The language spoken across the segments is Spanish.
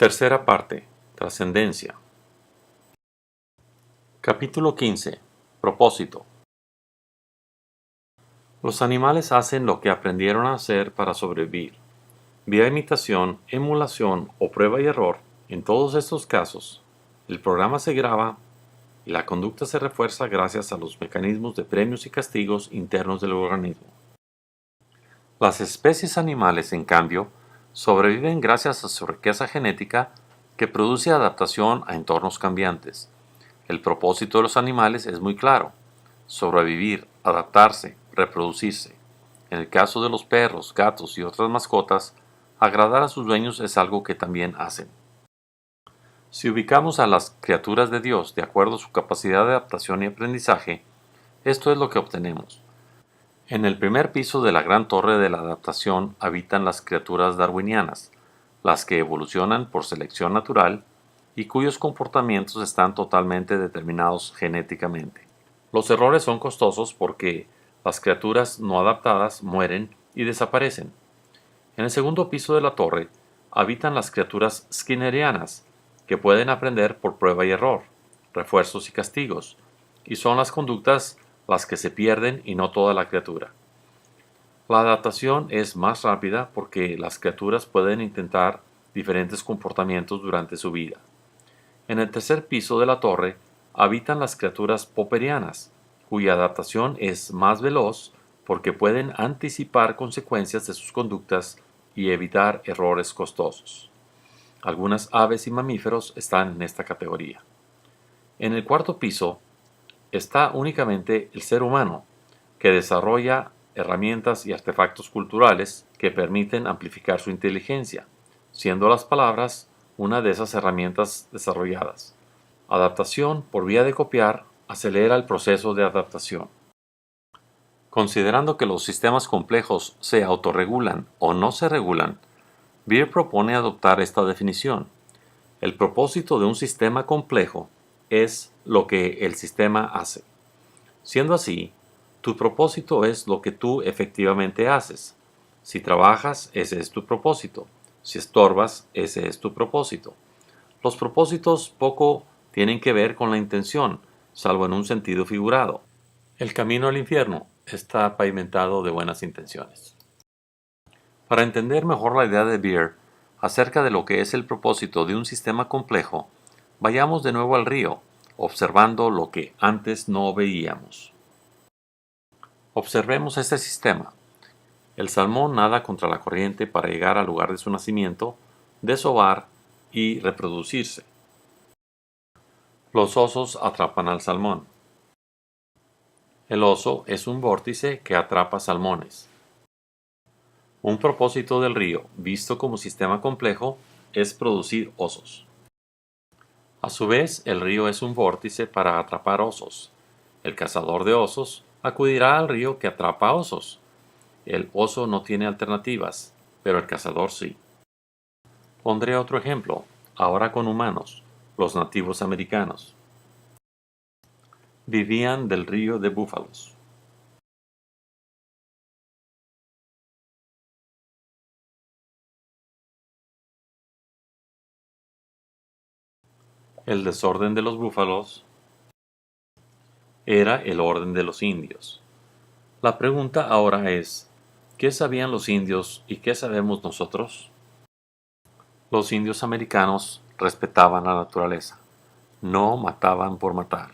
Tercera parte. Trascendencia. Capítulo 15. Propósito. Los animales hacen lo que aprendieron a hacer para sobrevivir. Vía imitación, emulación o prueba y error, en todos estos casos, el programa se graba y la conducta se refuerza gracias a los mecanismos de premios y castigos internos del organismo. Las especies animales, en cambio, sobreviven gracias a su riqueza genética que produce adaptación a entornos cambiantes. El propósito de los animales es muy claro: sobrevivir, adaptarse, reproducirse. En el caso de los perros, gatos y otras mascotas, agradar a sus dueños es algo que también hacen. Si ubicamos a las criaturas de Dios de acuerdo a su capacidad de adaptación y aprendizaje, esto es lo que obtenemos. En el primer piso de la gran torre de la adaptación habitan las criaturas darwinianas, las que evolucionan por selección natural y cuyos comportamientos están totalmente determinados genéticamente. Los errores son costosos porque las criaturas no adaptadas mueren y desaparecen. En el segundo piso de la torre habitan las criaturas skinnerianas, que pueden aprender por prueba y error, refuerzos y castigos, y son las conductas las que se pierden y no toda la criatura. La adaptación es más rápida porque las criaturas pueden intentar diferentes comportamientos durante su vida. En el tercer piso de la torre habitan las criaturas popperianas, cuya adaptación es más veloz porque pueden anticipar consecuencias de sus conductas y evitar errores costosos. Algunas aves y mamíferos están en esta categoría. En el cuarto piso está únicamente el ser humano, que desarrolla herramientas y artefactos culturales que permiten amplificar su inteligencia, siendo las palabras una de esas herramientas desarrolladas. Adaptación por vía de copiar acelera el proceso de adaptación. Considerando que los sistemas complejos se autorregulan o no se regulan, Beer propone adoptar esta definición. El propósito de un sistema complejo es lo que el sistema hace. Siendo así, tu propósito es lo que tú efectivamente haces. Si trabajas, ese es tu propósito. Si estorbas, ese es tu propósito. Los propósitos poco tienen que ver con la intención, salvo en un sentido figurado. El camino al infierno está pavimentado de buenas intenciones. Para entender mejor la idea de Beer acerca de lo que es el propósito de un sistema complejo, vayamos de nuevo al río, observando lo que antes no veíamos. Observemos este sistema. El salmón nada contra la corriente para llegar al lugar de su nacimiento, desovar y reproducirse. Los osos atrapan al salmón. El oso es un vórtice que atrapa salmones. Un propósito del río, visto como sistema complejo, es producir osos. A su vez, el río es un vórtice para atrapar osos. El cazador de osos acudirá al río que atrapa osos. El oso no tiene alternativas, pero el cazador sí. Pondré otro ejemplo, ahora con humanos, los nativos americanos. Vivían del río de búfalos. El desorden de los búfalos era el orden de los indios. La pregunta ahora es, ¿qué sabían los indios y qué sabemos nosotros? Los indios americanos respetaban la naturaleza, no mataban por matar.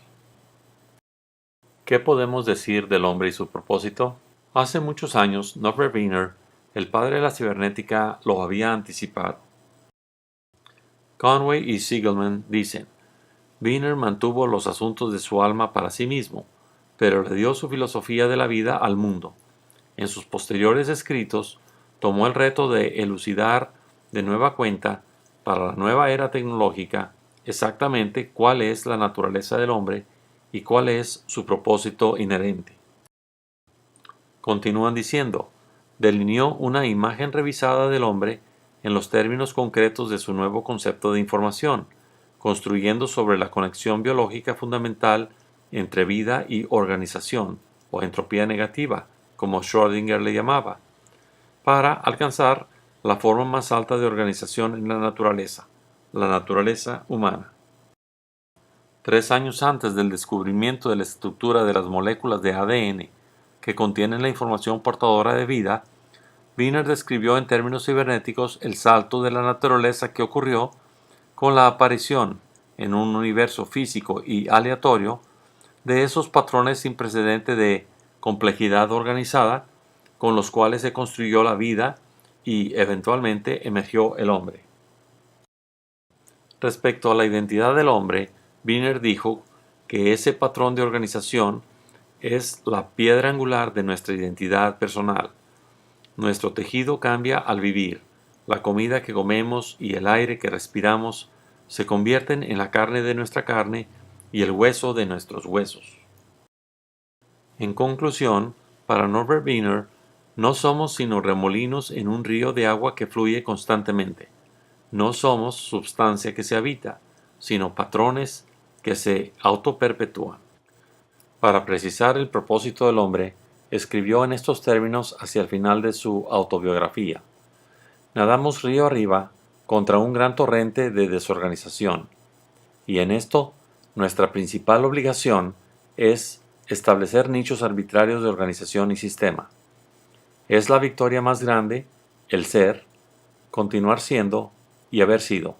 ¿Qué podemos decir del hombre y su propósito? Hace muchos años, Norbert Wiener, el padre de la cibernética, lo había anticipado. Conway y Siegelman dicen: Wiener mantuvo los asuntos de su alma para sí mismo, pero le dio su filosofía de la vida al mundo. En sus posteriores escritos, tomó el reto de elucidar de nueva cuenta, para la nueva era tecnológica, exactamente cuál es la naturaleza del hombre y cuál es su propósito inherente. Continúan diciendo: delineó una imagen revisada del hombre en los términos concretos de su nuevo concepto de información, construyendo sobre la conexión biológica fundamental entre vida y organización, o entropía negativa, como Schrödinger le llamaba, para alcanzar la forma más alta de organización en la naturaleza, la naturaleza humana. 3 años antes del descubrimiento de la estructura de las moléculas de ADN que contienen la información portadora de vida, Wiener describió en términos cibernéticos el salto de la naturaleza que ocurrió con la aparición, en un universo físico y aleatorio, de esos patrones sin precedente de complejidad organizada con los cuales se construyó la vida y eventualmente emergió el hombre. Respecto a la identidad del hombre, Wiener dijo que ese patrón de organización es la piedra angular de nuestra identidad personal. Nuestro tejido cambia al vivir. La comida que comemos y el aire que respiramos se convierten en la carne de nuestra carne y el hueso de nuestros huesos. En conclusión, para Norbert Wiener, no somos sino remolinos en un río de agua que fluye constantemente. No somos substancia que se habita, sino patrones que se autoperpetúan. Para precisar el propósito del hombre, escribió en estos términos hacia el final de su autobiografía: nadamos río arriba contra un gran torrente de desorganización, y en esto nuestra principal obligación es establecer nichos arbitrarios de organización y sistema. Es la victoria más grande, el ser, continuar siendo y haber sido.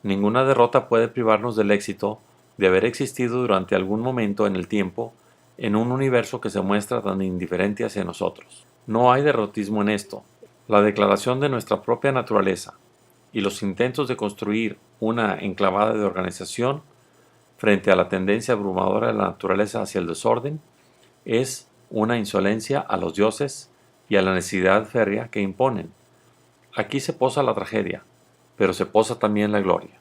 Ninguna derrota puede privarnos del éxito de haber existido durante algún momento en el tiempo en un universo que se muestra tan indiferente hacia nosotros. No hay derrotismo en esto. La declaración de nuestra propia naturaleza y los intentos de construir una enclavada de organización frente a la tendencia abrumadora de la naturaleza hacia el desorden es una insolencia a los dioses y a la necesidad férrea que imponen. Aquí se posa la tragedia, pero se posa también la gloria.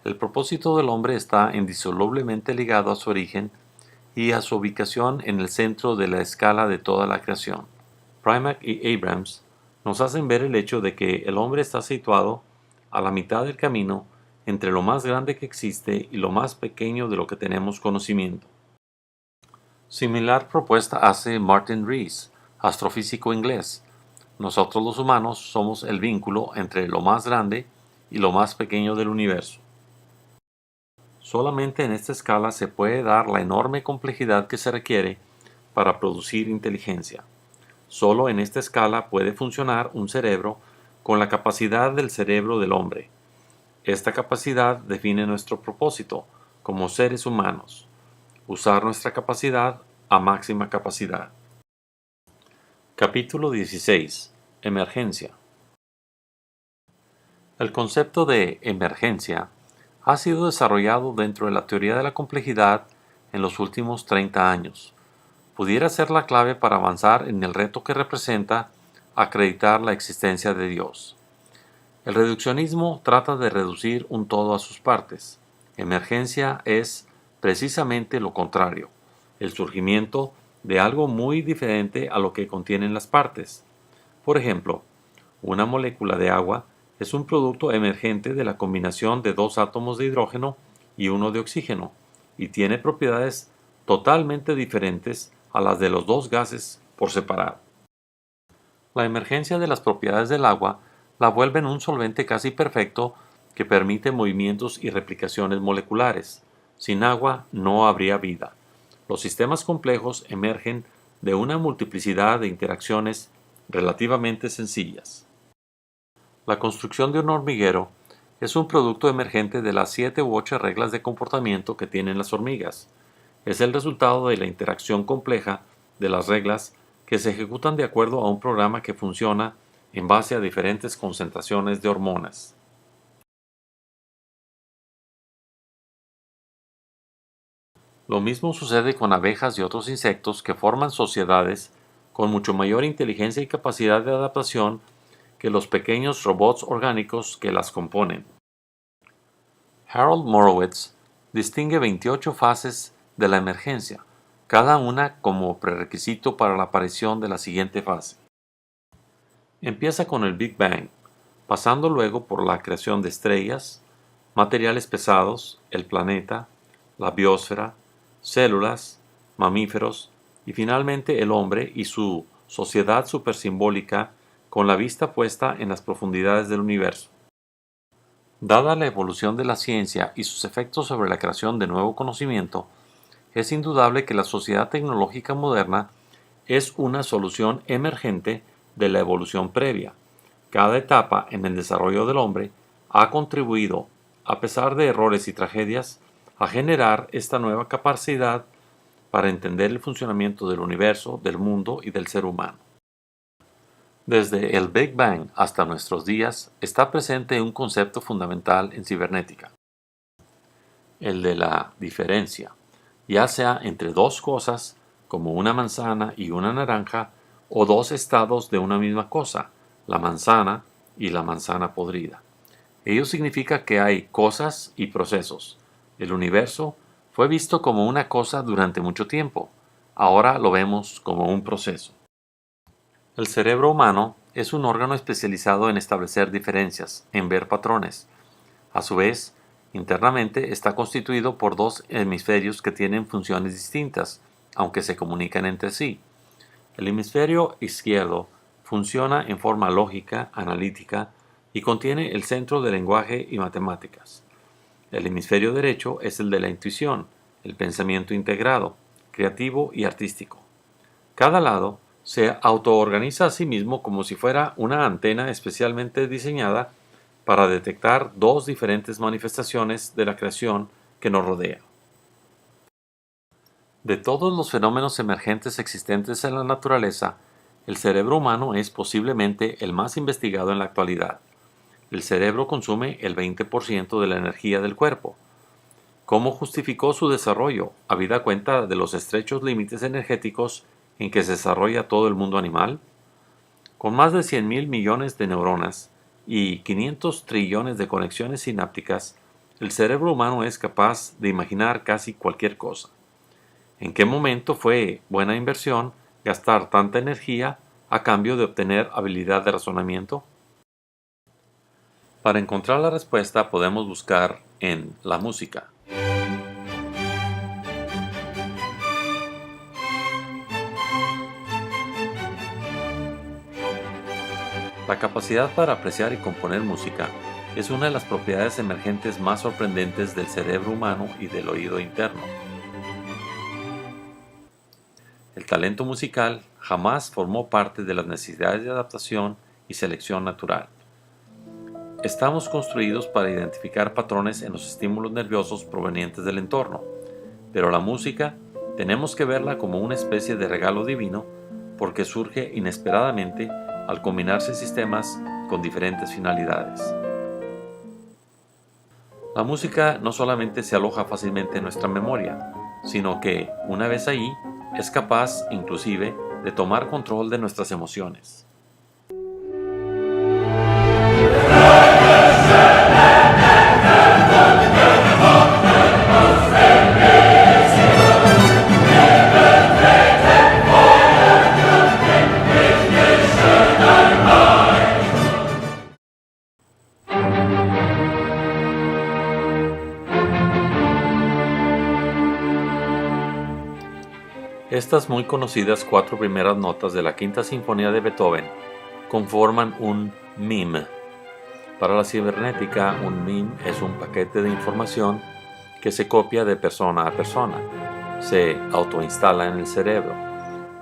El propósito del hombre está indisolublemente ligado a su origen y a su ubicación en el centro de la escala de toda la creación. Primack y Abrams nos hacen ver el hecho de que el hombre está situado a la mitad del camino entre lo más grande que existe y lo más pequeño de lo que tenemos conocimiento. Similar propuesta hace Martin Rees, astrofísico inglés. Nosotros los humanos somos el vínculo entre lo más grande y lo más pequeño del universo. Solamente en esta escala se puede dar la enorme complejidad que se requiere para producir inteligencia. Solo en esta escala puede funcionar un cerebro con la capacidad del cerebro del hombre. Esta capacidad define nuestro propósito como seres humanos: usar nuestra capacidad a máxima capacidad. Capítulo 16. Emergencia. El concepto de emergencia ha sido desarrollado dentro de la teoría de la complejidad en los últimos 30 años. Pudiera ser la clave para avanzar en el reto que representa acreditar la existencia de Dios. El reduccionismo trata de reducir un todo a sus partes. Emergencia es precisamente lo contrario, el surgimiento de algo muy diferente a lo que contienen las partes. Por ejemplo, una molécula de agua es un producto emergente de la combinación de 2 átomos de hidrógeno y 1 de oxígeno, y tiene propiedades totalmente diferentes a las de los 2 gases por separado. La emergencia de las propiedades del agua la vuelven un solvente casi perfecto que permite movimientos y replicaciones moleculares. Sin agua no habría vida. Los sistemas complejos emergen de una multiplicidad de interacciones relativamente sencillas. La construcción de un hormiguero es un producto emergente de las 7 u 8 reglas de comportamiento que tienen las hormigas. Es el resultado de la interacción compleja de las reglas que se ejecutan de acuerdo a un programa que funciona en base a diferentes concentraciones de hormonas. Lo mismo sucede con abejas y otros insectos que forman sociedades con mucho mayor inteligencia y capacidad de adaptación que los pequeños robots orgánicos que las componen. Harold Morowitz distingue 28 fases de la emergencia, cada una como prerequisito para la aparición de la siguiente fase. Empieza con el Big Bang, pasando luego por la creación de estrellas, materiales pesados, el planeta, la biosfera, células, mamíferos y finalmente el hombre y su sociedad supersimbólica con la vista puesta en las profundidades del universo. Dada la evolución de la ciencia y sus efectos sobre la creación de nuevo conocimiento, es indudable que la sociedad tecnológica moderna es una solución emergente de la evolución previa. Cada etapa en el desarrollo del hombre ha contribuido, a pesar de errores y tragedias, a generar esta nueva capacidad para entender el funcionamiento del universo, del mundo y del ser humano. Desde el Big Bang hasta nuestros días está presente un concepto fundamental en cibernética, el de la diferencia, ya sea entre dos cosas, como una manzana y una naranja, o dos estados de una misma cosa, la manzana y la manzana podrida. Ello significa que hay cosas y procesos. El universo fue visto como una cosa durante mucho tiempo. Ahora lo vemos como un proceso. El cerebro humano es un órgano especializado en establecer diferencias, en ver patrones. A su vez, internamente está constituido por dos hemisferios que tienen funciones distintas, aunque se comunican entre sí. El hemisferio izquierdo funciona en forma lógica, analítica, y contiene el centro del lenguaje y matemáticas. El hemisferio derecho es el de la intuición, el pensamiento integrado, creativo y artístico. Cada lado se autoorganiza a sí mismo como si fuera una antena especialmente diseñada para detectar dos diferentes manifestaciones de la creación que nos rodea. De todos los fenómenos emergentes existentes en la naturaleza, el cerebro humano es posiblemente el más investigado en la actualidad. El cerebro consume el 20% de la energía del cuerpo. ¿Cómo justificó su desarrollo, habida cuenta de los estrechos límites energéticos en que se desarrolla todo el mundo animal? Con más de 100.000 millones de neuronas y 500 trillones de conexiones sinápticas, el cerebro humano es capaz de imaginar casi cualquier cosa. ¿En qué momento fue buena inversión gastar tanta energía a cambio de obtener habilidad de razonamiento? Para encontrar la respuesta podemos buscar en la música. La capacidad para apreciar y componer música es una de las propiedades emergentes más sorprendentes del cerebro humano y del oído interno. El talento musical jamás formó parte de las necesidades de adaptación y selección natural. Estamos construidos para identificar patrones en los estímulos nerviosos provenientes del entorno, pero la música tenemos que verla como una especie de regalo divino porque surge inesperadamente al combinarse sistemas con diferentes finalidades. La música no solamente se aloja fácilmente en nuestra memoria, sino que, una vez ahí, es capaz, inclusive, de tomar control de nuestras emociones. Estas muy conocidas cuatro primeras notas de la Quinta Sinfonía de Beethoven conforman un meme. Para la cibernética, un meme es un paquete de información que se copia de persona a persona, se autoinstala en el cerebro.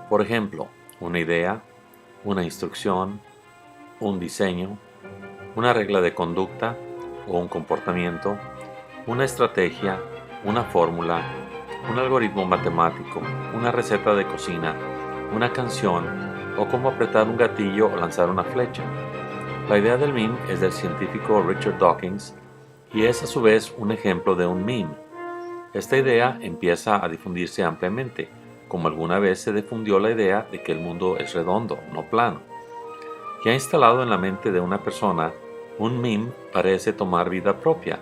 Por ejemplo, una idea, una instrucción, un diseño, una regla de conducta o un comportamiento, una estrategia, una fórmula, un algoritmo matemático, una receta de cocina, una canción o cómo apretar un gatillo o lanzar una flecha. La idea del meme es del científico Richard Dawkins y es a su vez un ejemplo de un meme. Esta idea empieza a difundirse ampliamente, como alguna vez se difundió la idea de que el mundo es redondo, no plano. Ya instalado en la mente de una persona, un meme parece tomar vida propia,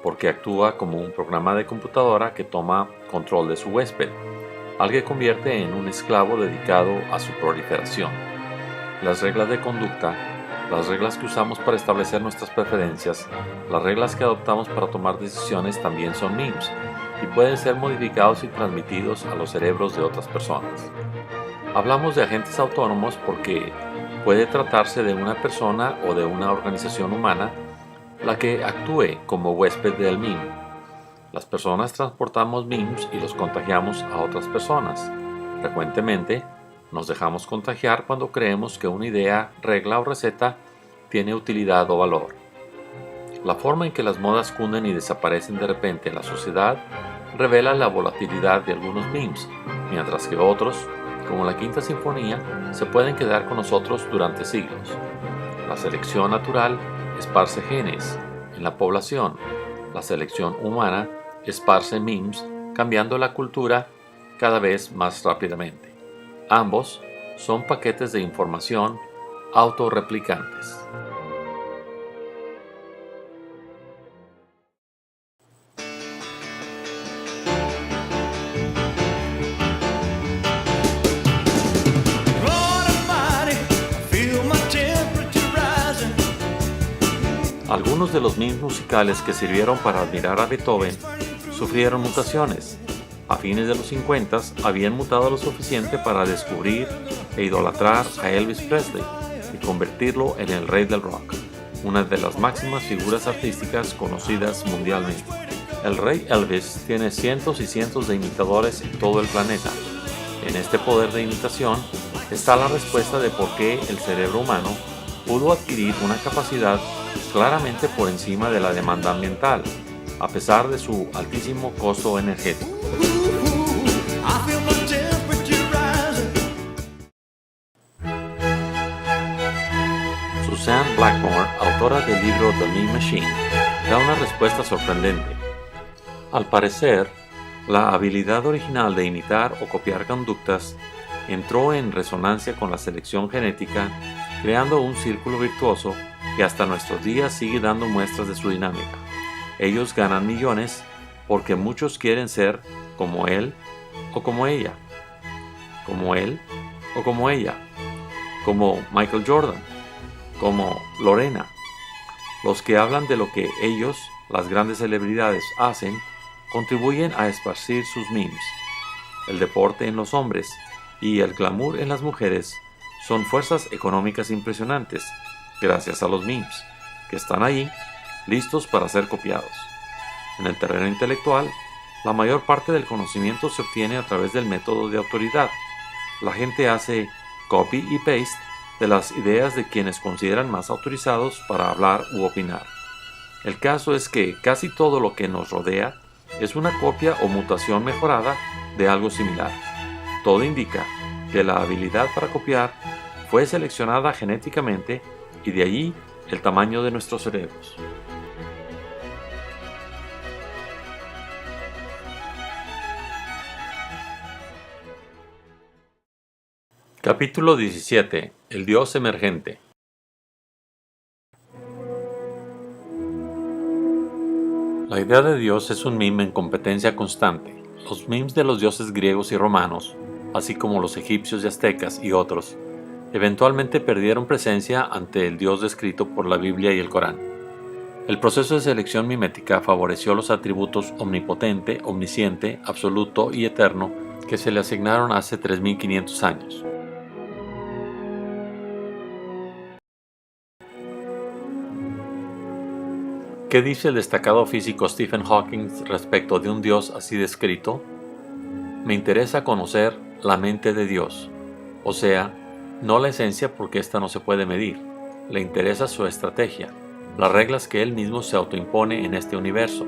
porque actúa como un programa de computadora que toma control de su huésped, al que convierte en un esclavo dedicado a su proliferación. Las reglas de conducta, las reglas que usamos para establecer nuestras preferencias, las reglas que adoptamos para tomar decisiones también son memes y pueden ser modificados y transmitidos a los cerebros de otras personas. Hablamos de agentes autónomos porque puede tratarse de una persona o de una organización humana la que actúe como huésped del meme. Las personas transportamos memes y los contagiamos a otras personas. Frecuentemente, nos dejamos contagiar cuando creemos que una idea, regla o receta tiene utilidad o valor. La forma en que las modas cunden y desaparecen de repente en la sociedad revela la volatilidad de algunos memes, mientras que otros, como la Quinta Sinfonía, se pueden quedar con nosotros durante siglos. La selección natural esparce genes en la población. La selección humana esparce memes, cambiando la cultura cada vez más rápidamente. Ambos son paquetes de información autorreplicantes. Algunos de los memes musicales que sirvieron para admirar a Beethoven sufrieron mutaciones. A fines de los 50 habían mutado lo suficiente para descubrir e idolatrar a Elvis Presley y convertirlo en el rey del rock, una de las máximas figuras artísticas conocidas mundialmente. El rey Elvis tiene cientos y cientos de imitadores en todo el planeta. En este poder de imitación está la respuesta de por qué el cerebro humano pudo adquirir una capacidad claramente por encima de la demanda ambiental, a pesar de su altísimo costo energético. Suzanne Blackmore, autora del libro The Meme Machine, da una respuesta sorprendente. Al parecer, la habilidad original de imitar o copiar conductas entró en resonancia con la selección genética, creando un círculo virtuoso que hasta nuestros días sigue dando muestras de su dinámica. Ellos ganan millones porque muchos quieren ser como él o como ella, como él o como ella, como Michael Jordan, como Lorena. Los que hablan de lo que ellos, las grandes celebridades, hacen, contribuyen a esparcir sus memes. El deporte en los hombres y el glamour en las mujeres son fuerzas económicas impresionantes, gracias a los memes, que están ahí, listos para ser copiados. En el terreno intelectual, la mayor parte del conocimiento se obtiene a través del método de autoridad. La gente hace copy y paste de las ideas de quienes consideran más autorizados para hablar u opinar. El caso es que casi todo lo que nos rodea es una copia o mutación mejorada de algo similar. Todo indica que la habilidad para copiar fue seleccionada genéticamente y de allí el tamaño de nuestros cerebros. Capítulo 17. El Dios emergente. La idea de Dios es un meme en competencia constante. Los memes de los dioses griegos y romanos, así como los egipcios y aztecas y otros, eventualmente perdieron presencia ante el Dios descrito por la Biblia y el Corán. El proceso de selección mimética favoreció los atributos omnipotente, omnisciente, absoluto y eterno que se le asignaron hace 3500 años. ¿Qué dice el destacado físico Stephen Hawking respecto de un Dios así descrito? Me interesa conocer la mente de Dios, o sea, no la esencia porque ésta no se puede medir. Le interesa su estrategia, las reglas que él mismo se autoimpone en este universo.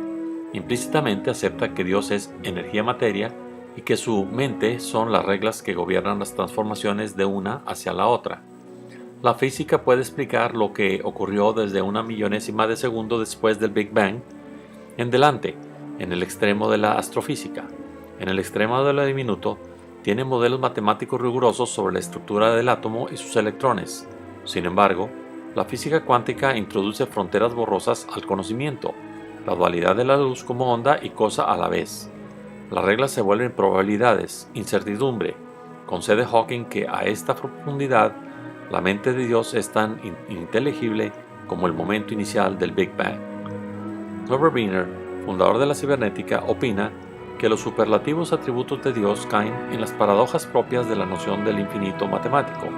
Implícitamente acepta que Dios es energía-materia y que su mente son las reglas que gobiernan las transformaciones de una hacia la otra. La física puede explicar lo que ocurrió desde una millonésima de segundo después del Big Bang en delante, en el extremo de la astrofísica. En el extremo de lo diminuto, tiene modelos matemáticos rigurosos sobre la estructura del átomo y sus electrones. Sin embargo, la física cuántica introduce fronteras borrosas al conocimiento, la dualidad de la luz como onda y cosa a la vez. Las reglas se vuelven probabilidades, incertidumbre. Concede Hawking que a esta profundidad, la mente de Dios es tan ininteligible como el momento inicial del Big Bang. Norbert Wiener, fundador de la cibernética, opina que los superlativos atributos de Dios caen en las paradojas propias de la noción del infinito matemático.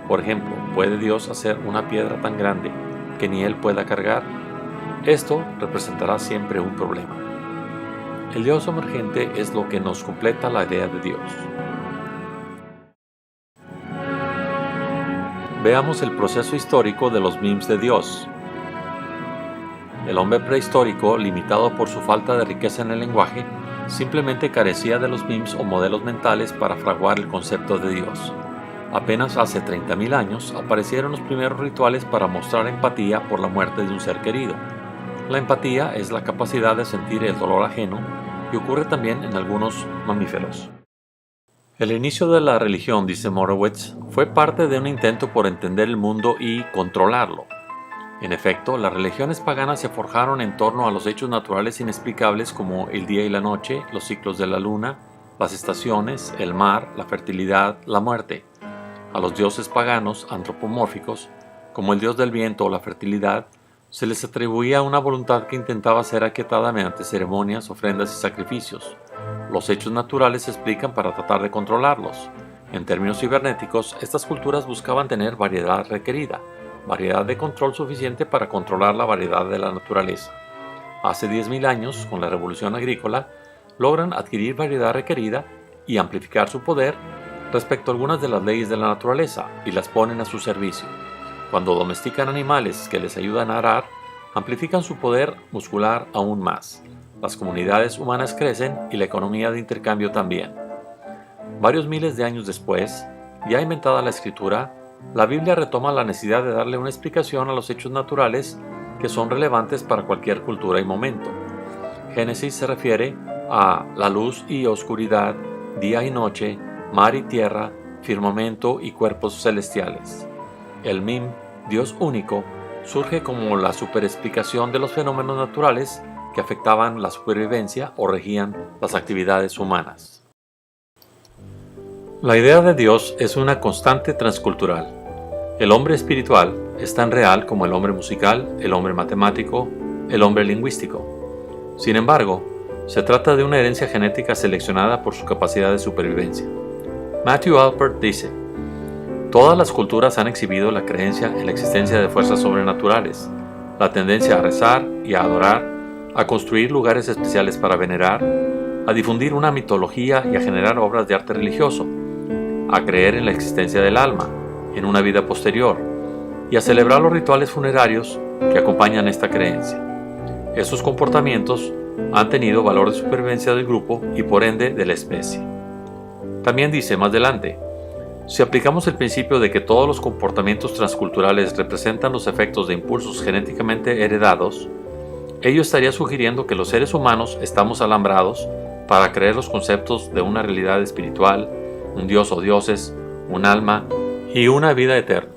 Por ejemplo, ¿puede Dios hacer una piedra tan grande que ni él pueda cargar? Esto representará siempre un problema. El Dios emergente es lo que nos completa la idea de Dios. Veamos el proceso histórico de los memes de Dios. El hombre prehistórico, limitado por su falta de riqueza en el lenguaje, simplemente carecía de los memes o modelos mentales para fraguar el concepto de Dios. Apenas hace 30.000 años aparecieron los primeros rituales para mostrar empatía por la muerte de un ser querido. La empatía es la capacidad de sentir el dolor ajeno y ocurre también en algunos mamíferos. El inicio de la religión, dice Morowitz, fue parte de un intento por entender el mundo y controlarlo. En efecto, las religiones paganas se forjaron en torno a los hechos naturales inexplicables como el día y la noche, los ciclos de la luna, las estaciones, el mar, la fertilidad, la muerte. A los dioses paganos antropomórficos, como el dios del viento o la fertilidad, se les atribuía una voluntad que intentaba ser aquietada mediante ceremonias, ofrendas y sacrificios. Los hechos naturales se explican para tratar de controlarlos. En términos cibernéticos, estas culturas buscaban tener variedad requerida, variedad de control suficiente para controlar la variedad de la naturaleza. Hace 10.000 años, con la revolución agrícola, logran adquirir variedad requerida y amplificar su poder respecto a algunas de las leyes de la naturaleza y las ponen a su servicio. Cuando domestican animales que les ayudan a arar, amplifican su poder muscular aún más. Las comunidades humanas crecen y la economía de intercambio también. Varios miles de años después, ya inventada la escritura, la Biblia retoma la necesidad de darle una explicación a los hechos naturales que son relevantes para cualquier cultura y momento. Génesis se refiere a la luz y oscuridad, día y noche, mar y tierra, firmamento y cuerpos celestiales. El meme, Dios único, surge como la superexplicación de los fenómenos naturales que afectaban la supervivencia o regían las actividades humanas. La idea de Dios es una constante transcultural. El hombre espiritual es tan real como el hombre musical, el hombre matemático, el hombre lingüístico. Sin embargo, se trata de una herencia genética seleccionada por su capacidad de supervivencia. Matthew Alpert dice: todas las culturas han exhibido la creencia en la existencia de fuerzas sobrenaturales, la tendencia a rezar y a adorar, a construir lugares especiales para venerar, a difundir una mitología y a generar obras de arte religioso, a creer en la existencia del alma, en una vida posterior, y a celebrar los rituales funerarios que acompañan esta creencia. Estos comportamientos han tenido valor de supervivencia del grupo y por ende de la especie. También dice más adelante: si aplicamos el principio de que todos los comportamientos transculturales representan los efectos de impulsos genéticamente heredados, ello estaría sugiriendo que los seres humanos estamos alambrados para creer los conceptos de una realidad espiritual, un dios o dioses, un alma y una vida eterna.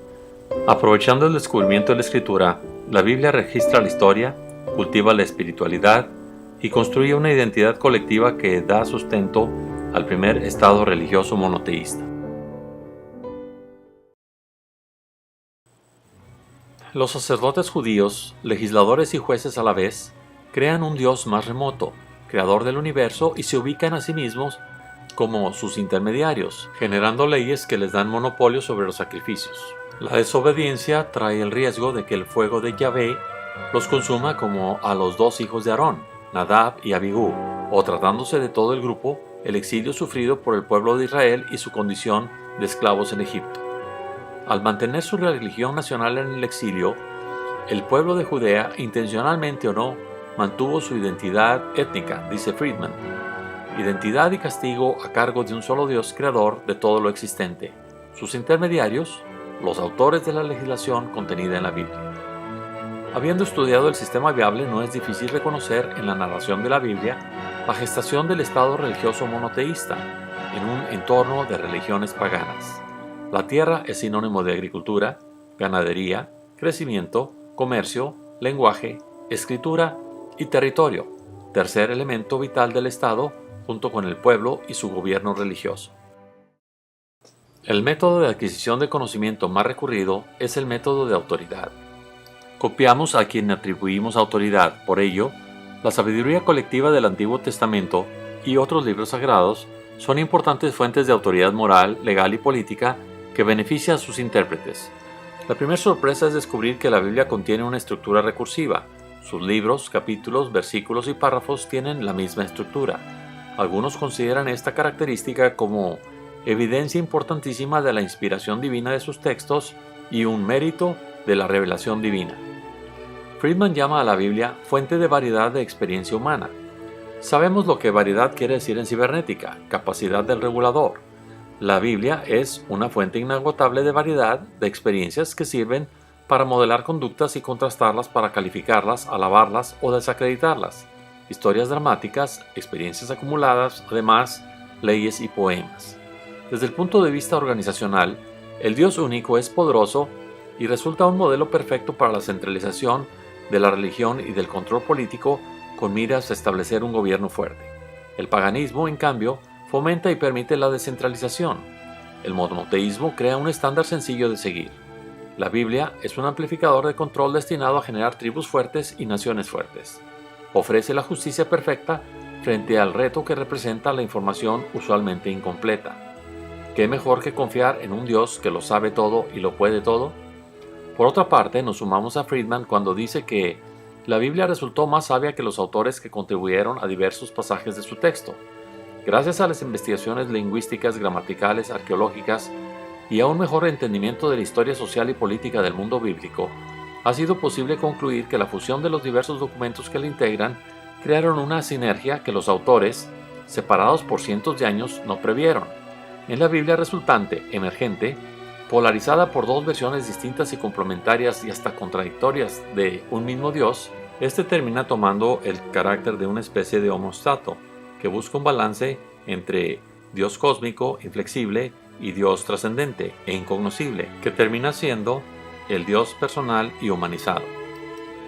Aprovechando el descubrimiento de la escritura, la Biblia registra la historia, cultiva la espiritualidad y construye una identidad colectiva que da sustento al primer estado religioso monoteísta. Los sacerdotes judíos, legisladores y jueces a la vez, crean un Dios más remoto, creador del universo, y se ubican a sí mismos como sus intermediarios, generando leyes que les dan monopolio sobre los sacrificios. La desobediencia trae el riesgo de que el fuego de Yahvé los consuma como a los dos hijos de Aarón, Nadab y Abihú, o tratándose de todo el grupo, el exilio sufrido por el pueblo de Israel y su condición de esclavos en Egipto. Al mantener su religión nacional en el exilio, el pueblo de Judea, intencionalmente o no, mantuvo su identidad étnica, dice Friedman. Identidad y castigo a cargo de un solo Dios creador de todo lo existente. Sus intermediarios, los autores de la legislación contenida en la Biblia. Habiendo estudiado el sistema viable, no es difícil reconocer en la narración de la Biblia la gestación del estado religioso monoteísta en un entorno de religiones paganas. La tierra es sinónimo de agricultura, ganadería, crecimiento, comercio, lenguaje, escritura y territorio, tercer elemento vital del Estado junto con el pueblo y su gobierno religioso. El método de adquisición de conocimiento más recurrido es el método de autoridad. Copiamos a quien atribuimos autoridad, por ello, la sabiduría colectiva del Antiguo Testamento y otros libros sagrados son importantes fuentes de autoridad moral, legal y política que beneficia a sus intérpretes. La primera sorpresa es descubrir que la Biblia contiene una estructura recursiva, Sus libros, capítulos, versículos y párrafos tienen la misma estructura. Algunos consideran esta característica como evidencia importantísima de la inspiración divina de sus textos y un mérito de la revelación divina. Friedman llama a la Biblia fuente de variedad de experiencia humana. Sabemos lo que variedad quiere decir en cibernética, capacidad del regulador. La Biblia es una fuente inagotable de variedad de experiencias que sirven para modelar conductas y contrastarlas para calificarlas, alabarlas o desacreditarlas. Historias dramáticas, experiencias acumuladas, además, leyes y poemas. Desde el punto de vista organizacional, el Dios único es poderoso y resulta un modelo perfecto para la centralización de la religión y del control político con miras a establecer un gobierno fuerte. El paganismo, en cambio, fomenta y permite la descentralización. El monoteísmo crea un estándar sencillo de seguir. La Biblia es un amplificador de control destinado a generar tribus fuertes y naciones fuertes. Ofrece la justicia perfecta frente al reto que representa la información usualmente incompleta. ¿Qué mejor que confiar en un Dios que lo sabe todo y lo puede todo? Por otra parte, nos sumamos a Friedman cuando dice que la Biblia resultó más sabia que los autores que contribuyeron a diversos pasajes de su texto. Gracias a las investigaciones lingüísticas, gramaticales, arqueológicas y a un mejor entendimiento de la historia social y política del mundo bíblico, ha sido posible concluir que la fusión de los diversos documentos que la integran crearon una sinergia que los autores, separados por cientos de años, no previeron. En la Biblia resultante, emergente, polarizada por dos versiones distintas y complementarias y hasta contradictorias de un mismo Dios, este termina tomando el carácter de una especie de homostato, que busca un balance entre Dios cósmico, inflexible, y Dios trascendente e incognoscible, que termina siendo el Dios personal y humanizado.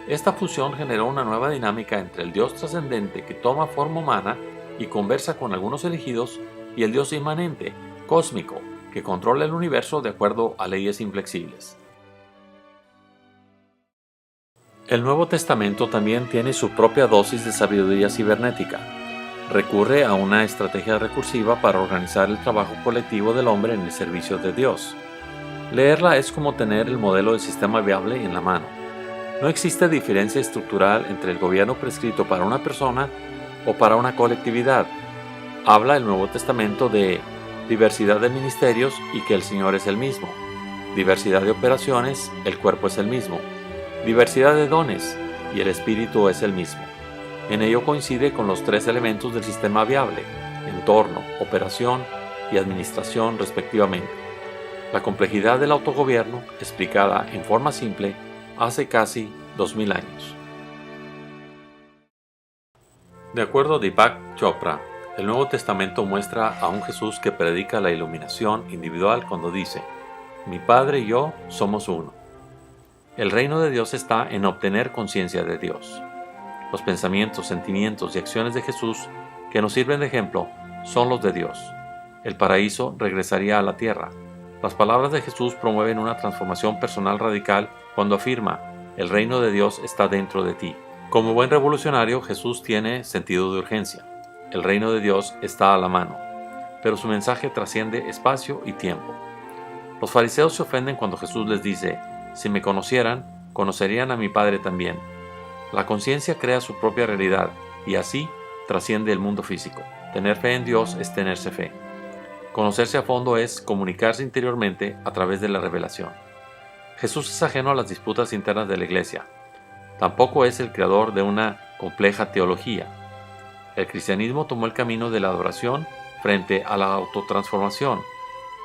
Esta fusión generó una nueva dinámica entre el Dios trascendente que toma forma humana y conversa con algunos elegidos y el Dios inmanente, cósmico, que controla el universo de acuerdo a leyes inflexibles. El Nuevo Testamento también tiene su propia dosis de sabiduría cibernética. Recurre a una estrategia recursiva para organizar el trabajo colectivo del hombre en el servicio de Dios. Leerla es como tener el modelo de sistema viable en la mano. No existe diferencia estructural entre el gobierno prescrito para una persona o para una colectividad. Habla el Nuevo Testamento de diversidad de ministerios y que el Señor es el mismo. Diversidad de operaciones, el cuerpo es el mismo. Diversidad de dones y el Espíritu es el mismo. En ello coincide con los tres elementos del sistema viable: entorno, operación y administración respectivamente. La complejidad del autogobierno, explicada en forma simple, hace casi 2000 años. De acuerdo a Deepak Chopra, el Nuevo Testamento muestra a un Jesús que predica la iluminación individual cuando dice: mi Padre y yo somos uno. El reino de Dios está en obtener conciencia de Dios. Los pensamientos, sentimientos y acciones de Jesús que nos sirven de ejemplo son los de Dios. El paraíso regresaría a la tierra. Las palabras de Jesús promueven una transformación personal radical cuando afirma: el reino de Dios está dentro de ti. Como buen revolucionario, Jesús tiene sentido de urgencia. El reino de Dios está a la mano, pero su mensaje trasciende espacio y tiempo. Los fariseos se ofenden cuando Jesús les dice: si me conocieran, conocerían a mi Padre también. La conciencia crea su propia realidad y así trasciende el mundo físico. Tener fe en Dios es tenerse fe. Conocerse a fondo es comunicarse interiormente a través de la revelación. Jesús es ajeno a las disputas internas de la Iglesia. Tampoco es el creador de una compleja teología. El cristianismo tomó el camino de la adoración frente a la autotransformación,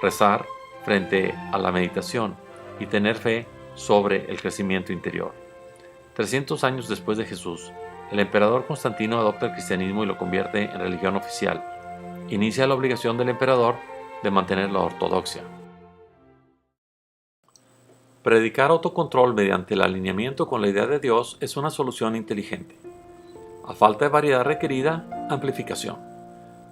rezar frente a la meditación y tener fe sobre el crecimiento interior. 300 años después de Jesús, el emperador Constantino adopta el cristianismo y lo convierte en religión oficial. Inicia la obligación del emperador de mantener la ortodoxia. Predicar autocontrol mediante el alineamiento con la idea de Dios es una solución inteligente. A falta de variedad requerida, amplificación.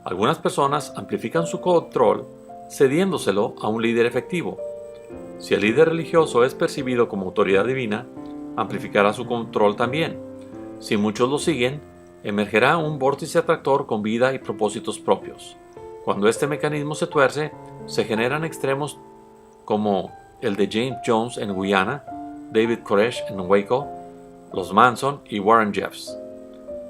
Algunas personas amplifican su control cediéndoselo a un líder efectivo. Si el líder religioso es percibido como autoridad divina, amplificará su control también. Si muchos lo siguen, emergerá un vórtice atractor con vida y propósitos propios. Cuando este mecanismo se tuerce, se generan extremos como el de James Jones en Guyana, David Koresh en Waco, los Manson y Warren Jeffs.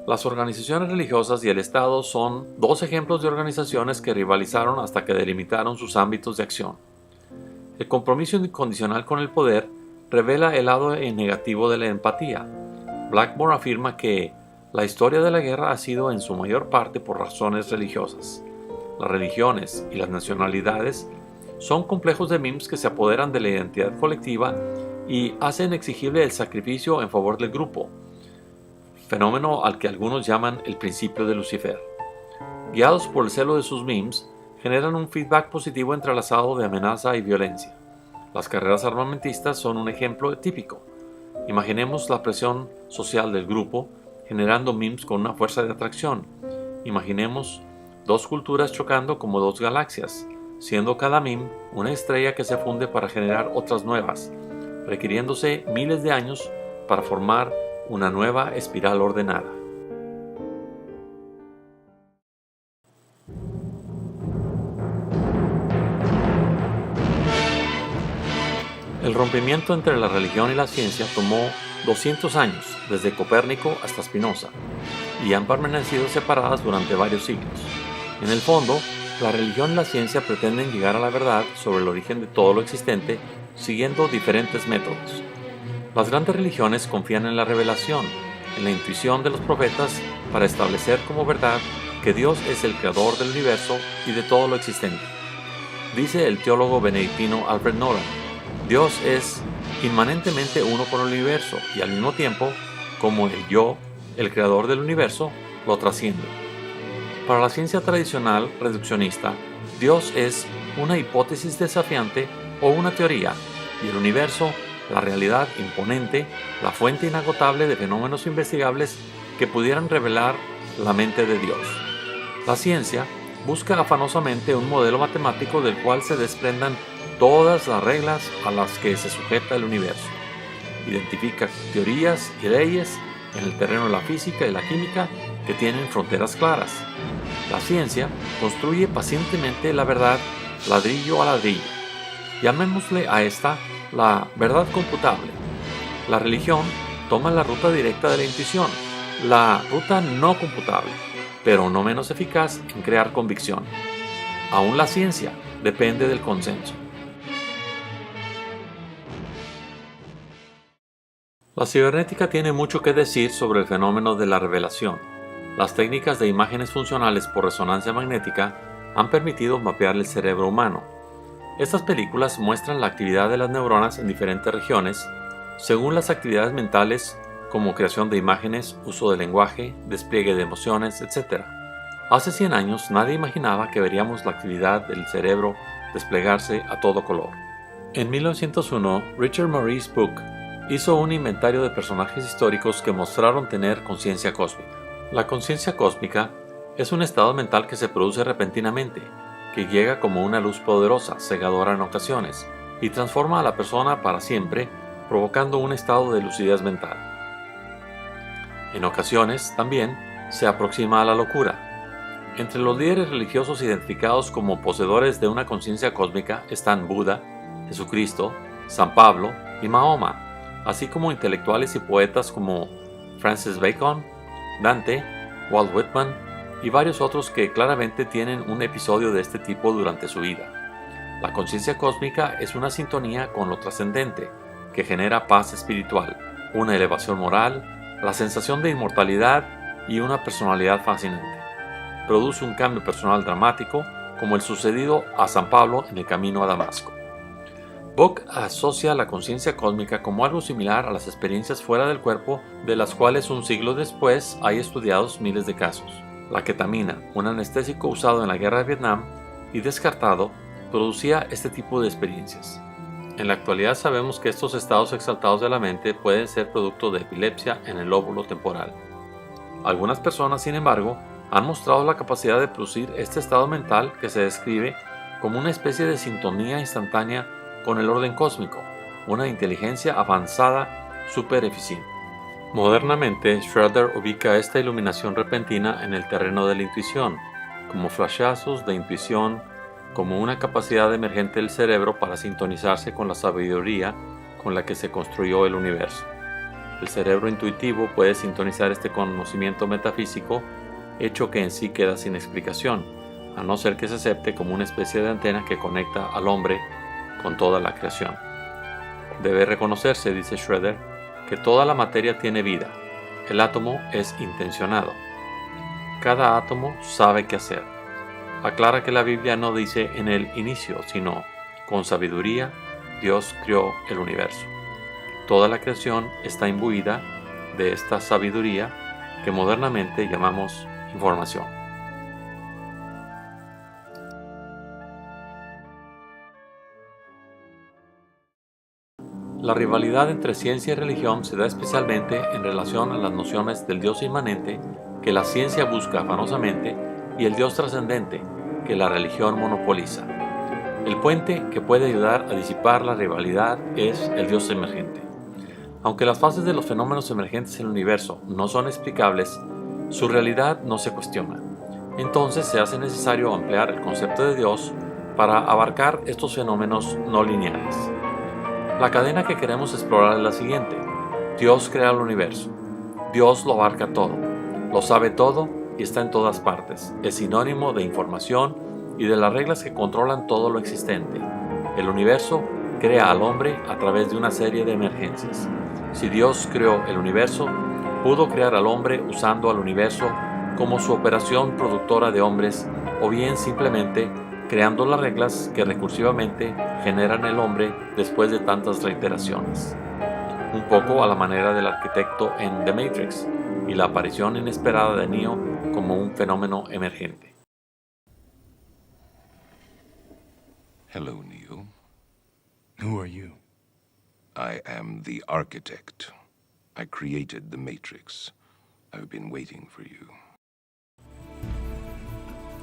Las organizaciones religiosas y el Estado son dos ejemplos de organizaciones que rivalizaron hasta que delimitaron sus ámbitos de acción. El compromiso incondicional con el poder revela el lado negativo de la empatía. Blackmore afirma que la historia de la guerra ha sido en su mayor parte por razones religiosas. Las religiones y las nacionalidades son complejos de memes que se apoderan de la identidad colectiva y hacen exigible el sacrificio en favor del grupo, fenómeno al que algunos llaman el principio de Lucifer. Guiados por el celo de sus memes, generan un feedback positivo entrelazado de amenaza y violencia. Las carreras armamentistas son un ejemplo típico. Imaginemos la presión social del grupo generando memes con una fuerza de atracción. Imaginemos dos culturas chocando como dos galaxias, siendo cada meme una estrella que se funde para generar otras nuevas, requiriéndose miles de años para formar una nueva espiral ordenada. El rompimiento entre la religión y la ciencia tomó 200 años, desde Copérnico hasta Spinoza, y han permanecido separadas durante varios siglos. En el fondo, la religión y la ciencia pretenden llegar a la verdad sobre el origen de todo lo existente siguiendo diferentes métodos. Las grandes religiones confían en la revelación, en la intuición de los profetas para establecer como verdad que Dios es el creador del universo y de todo lo existente. Dice el teólogo benedictino Alfred Nolan, Dios es inmanentemente uno con el universo y al mismo tiempo, como el yo, el creador del universo, lo trasciende. Para la ciencia tradicional reduccionista, Dios es una hipótesis desafiante o una teoría, y el universo, la realidad imponente, la fuente inagotable de fenómenos investigables que pudieran revelar la mente de Dios. La ciencia busca afanosamente un modelo matemático del cual se desprendan todas las reglas a las que se sujeta el universo. Identifica teorías y leyes en el terreno de la física y la química que tienen fronteras claras. La ciencia construye pacientemente la verdad ladrillo a ladrillo. Llamémosle a esta la verdad computable. La religión toma la ruta directa de la intuición, la ruta no computable, pero no menos eficaz en crear convicción. Aún la ciencia depende del consenso. La cibernética tiene mucho que decir sobre el fenómeno de la revelación. Las técnicas de imágenes funcionales por resonancia magnética han permitido mapear el cerebro humano. Estas películas muestran la actividad de las neuronas en diferentes regiones, según las actividades mentales como creación de imágenes, uso del lenguaje, despliegue de emociones, etc. Hace 100 años nadie imaginaba que veríamos la actividad del cerebro desplegarse a todo color. En 1901, Richard Maurice Book hizo un inventario de personajes históricos que mostraron tener conciencia cósmica. La conciencia cósmica es un estado mental que se produce repentinamente, que llega como una luz poderosa, cegadora en ocasiones, y transforma a la persona para siempre, provocando un estado de lucidez mental. En ocasiones, también, se aproxima a la locura. Entre los líderes religiosos identificados como poseedores de una conciencia cósmica están Buda, Jesucristo, San Pablo y Mahoma, así como intelectuales y poetas como Francis Bacon, Dante, Walt Whitman y varios otros que claramente tienen un episodio de este tipo durante su vida. La conciencia cósmica es una sintonía con lo trascendente, que genera paz espiritual, una elevación moral, la sensación de inmortalidad y una personalidad fascinante. Produce un cambio personal dramático, como el sucedido a San Pablo en el camino a Damasco. Bock asocia la conciencia cósmica como algo similar a las experiencias fuera del cuerpo, de las cuales un siglo después hay estudiados miles de casos. La ketamina, un anestésico usado en la guerra de Vietnam y descartado, producía este tipo de experiencias. En la actualidad sabemos que estos estados exaltados de la mente pueden ser producto de epilepsia en el lóbulo temporal. Algunas personas, sin embargo, han mostrado la capacidad de producir este estado mental que se describe como una especie de sintonía instantánea con el orden cósmico, una inteligencia avanzada súper eficiente. Modernamente, Schroeder ubica esta iluminación repentina en el terreno de la intuición, como flashazos de intuición, como una capacidad emergente del cerebro para sintonizarse con la sabiduría con la que se construyó el universo. El cerebro intuitivo puede sintonizar este conocimiento metafísico, hecho que en sí queda sin explicación, a no ser que se acepte como una especie de antena que conecta al hombre con toda la creación. Debe reconocerse, dice Schroeder, que toda la materia tiene vida. El átomo es intencionado. Cada átomo sabe qué hacer. Aclara que la Biblia no dice en el inicio, sino con sabiduría Dios creó el universo. Toda la creación está imbuida de esta sabiduría que modernamente llamamos información. La rivalidad entre ciencia y religión se da especialmente en relación a las nociones del Dios inmanente que la ciencia busca afanosamente y el Dios trascendente que la religión monopoliza. El puente que puede ayudar a disipar la rivalidad es el Dios emergente. Aunque las fases de los fenómenos emergentes en el universo no son explicables, su realidad no se cuestiona. Entonces se hace necesario ampliar el concepto de Dios para abarcar estos fenómenos no lineales. La cadena que queremos explorar es la siguiente. Dios crea el universo. Dios lo abarca todo, lo sabe todo y está en todas partes. Es sinónimo de información y de las reglas que controlan todo lo existente. El universo crea al hombre a través de una serie de emergencias. Si Dios creó el universo, pudo crear al hombre usando al universo como su operación productora de hombres, o bien simplemente creando las reglas que recursivamente generan el hombre después de tantas reiteraciones. Un poco a la manera del arquitecto en The Matrix y la aparición inesperada de Neo como un fenómeno emergente. Hello, Neo. Who are you? I am the architect. I created the Matrix. I've been waiting for you.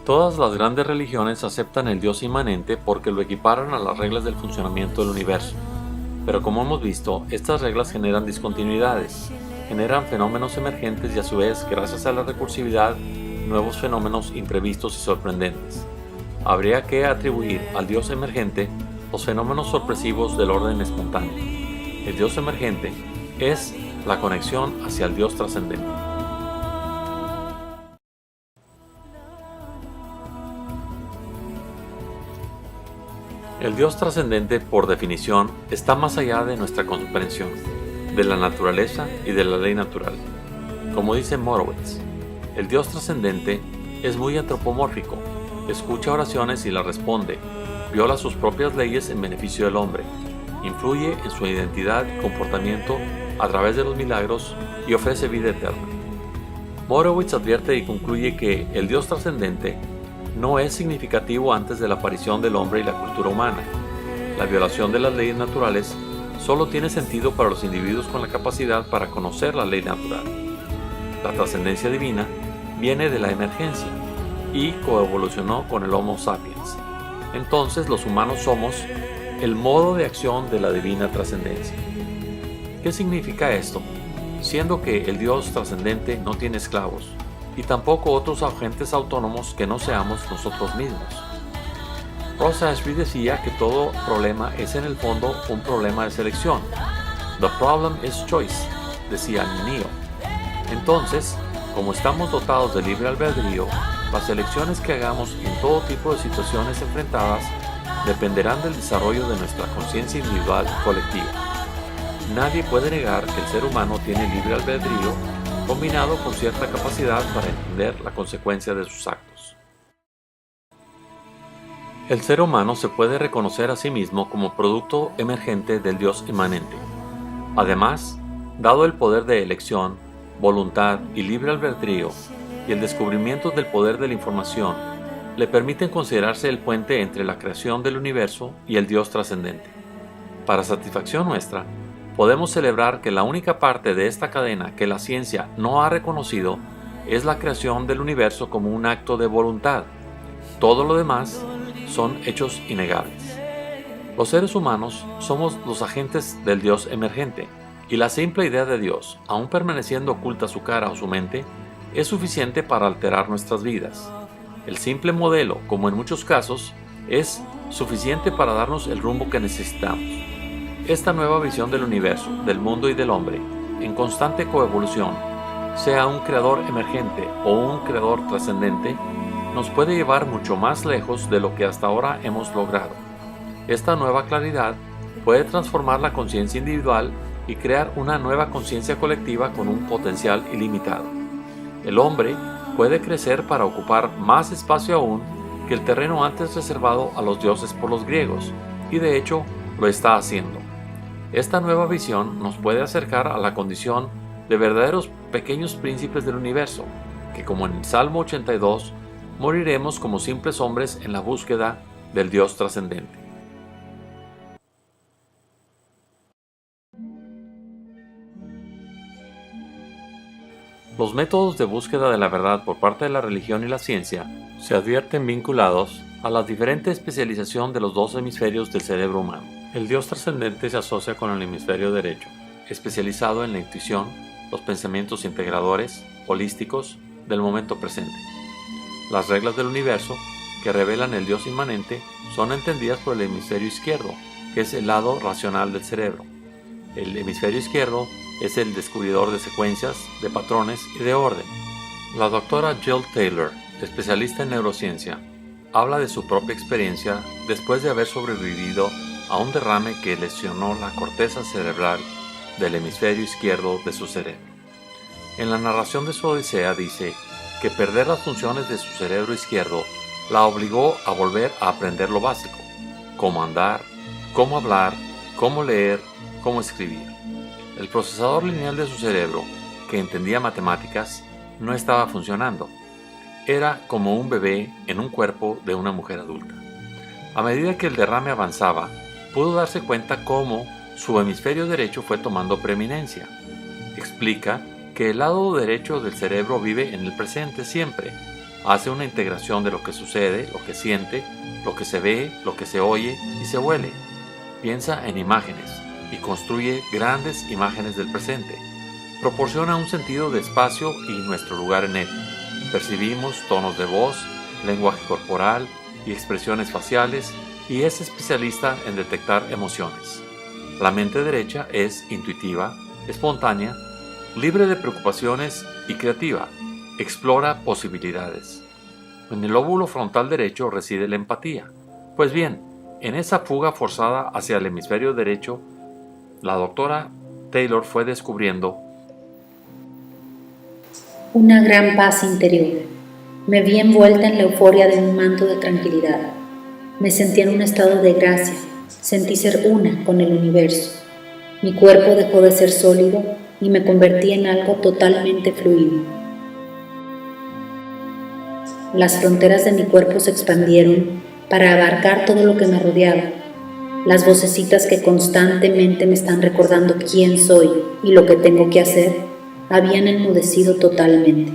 Todas las grandes religiones aceptan el Dios inmanente porque lo equiparan a las reglas del funcionamiento del universo. Pero como hemos visto, estas reglas generan discontinuidades, generan fenómenos emergentes y a su vez, gracias a la recursividad, nuevos fenómenos imprevistos y sorprendentes. Habría que atribuir al Dios emergente los fenómenos sorpresivos del orden espontáneo. El Dios emergente es la conexión hacia el Dios trascendente. El Dios trascendente, por definición, está más allá de nuestra comprensión, de la naturaleza y de la ley natural. Como dice Morowitz, el Dios trascendente es muy antropomórfico, escucha oraciones y las responde, viola sus propias leyes en beneficio del hombre, influye en su identidad y comportamiento a través de los milagros y ofrece vida eterna. Morowitz advierte y concluye que el Dios trascendente no es significativo antes de la aparición del hombre y la cultura humana. La violación de las leyes naturales solo tiene sentido para los individuos con la capacidad para conocer la ley natural. La trascendencia divina viene de la emergencia y coevolucionó con el Homo sapiens. Entonces los humanos somos el modo de acción de la divina trascendencia. ¿Qué significa esto? Siendo que el Dios trascendente no tiene esclavos, y tampoco otros agentes autónomos que no seamos nosotros mismos. Ross Ashby decía que todo problema es en el fondo un problema de selección. The problem is choice, decía Neo. Entonces, como estamos dotados de libre albedrío, las elecciones que hagamos en todo tipo de situaciones enfrentadas dependerán del desarrollo de nuestra conciencia individual y colectiva. Nadie puede negar que el ser humano tiene libre albedrío combinado con cierta capacidad para entender la consecuencia de sus actos. El ser humano se puede reconocer a sí mismo como producto emergente del Dios inmanente. Además, dado el poder de elección, voluntad y libre albedrío, y el descubrimiento del poder de la información, le permiten considerarse el puente entre la creación del universo y el Dios trascendente. Para satisfacción nuestra, podemos celebrar que la única parte de esta cadena que la ciencia no ha reconocido es la creación del universo como un acto de voluntad. Todo lo demás son hechos innegables. Los seres humanos somos los agentes del Dios emergente, y la simple idea de Dios, aun permaneciendo oculta su cara o su mente, es suficiente para alterar nuestras vidas. El simple modelo, como en muchos casos, es suficiente para darnos el rumbo que necesitamos. Esta nueva visión del universo, del mundo y del hombre, en constante coevolución, sea un creador emergente o un creador trascendente, nos puede llevar mucho más lejos de lo que hasta ahora hemos logrado. Esta nueva claridad puede transformar la conciencia individual y crear una nueva conciencia colectiva con un potencial ilimitado. El hombre puede crecer para ocupar más espacio aún que el terreno antes reservado a los dioses por los griegos, y de hecho lo está haciendo. Esta nueva visión nos puede acercar a la condición de verdaderos pequeños príncipes del universo, que como en el Salmo 82, moriremos como simples hombres en la búsqueda del Dios trascendente. Los métodos de búsqueda de la verdad por parte de la religión y la ciencia se advierten vinculados a la diferente especialización de los dos hemisferios del cerebro humano. El Dios trascendente se asocia con el hemisferio derecho, especializado en la intuición, los pensamientos integradores, holísticos, del momento presente. Las reglas del universo, que revelan el Dios inmanente, son entendidas por el hemisferio izquierdo, que es el lado racional del cerebro. El hemisferio izquierdo es el descubridor de secuencias, de patrones y de orden. La doctora Jill Taylor, especialista en neurociencia, habla de su propia experiencia después de haber sobrevivido a un derrame que lesionó la corteza cerebral del hemisferio izquierdo de su cerebro. En la narración de su odisea dice que perder las funciones de su cerebro izquierdo la obligó a volver a aprender lo básico: cómo andar, cómo hablar, cómo leer, cómo escribir. El procesador lineal de su cerebro, que entendía matemáticas, no estaba funcionando. Era como un bebé en un cuerpo de una mujer adulta. A medida que el derrame avanzaba, pudo darse cuenta cómo su hemisferio derecho fue tomando preeminencia. Explica que el lado derecho del cerebro vive en el presente siempre. Hace una integración de lo que sucede, lo que siente, lo que se ve, lo que se oye y se huele. Piensa en imágenes y construye grandes imágenes del presente. Proporciona un sentido de espacio y nuestro lugar en él. Percibimos tonos de voz, lenguaje corporal y expresiones faciales, y es especialista en detectar emociones. La mente derecha es intuitiva, espontánea, libre de preocupaciones y creativa. Explora posibilidades. En el lóbulo frontal derecho reside la empatía. Pues bien, en esa fuga forzada hacia el hemisferio derecho, la doctora Taylor fue descubriendo una gran paz interior. Me vi envuelta en la euforia de un manto de tranquilidad. Me sentí en un estado de gracia. Sentí ser una con el universo. Mi cuerpo dejó de ser sólido y me convertí en algo totalmente fluido. Las fronteras de mi cuerpo se expandieron para abarcar todo lo que me rodeaba. Las vocecitas que constantemente me están recordando quién soy y lo que tengo que hacer habían enmudecido totalmente.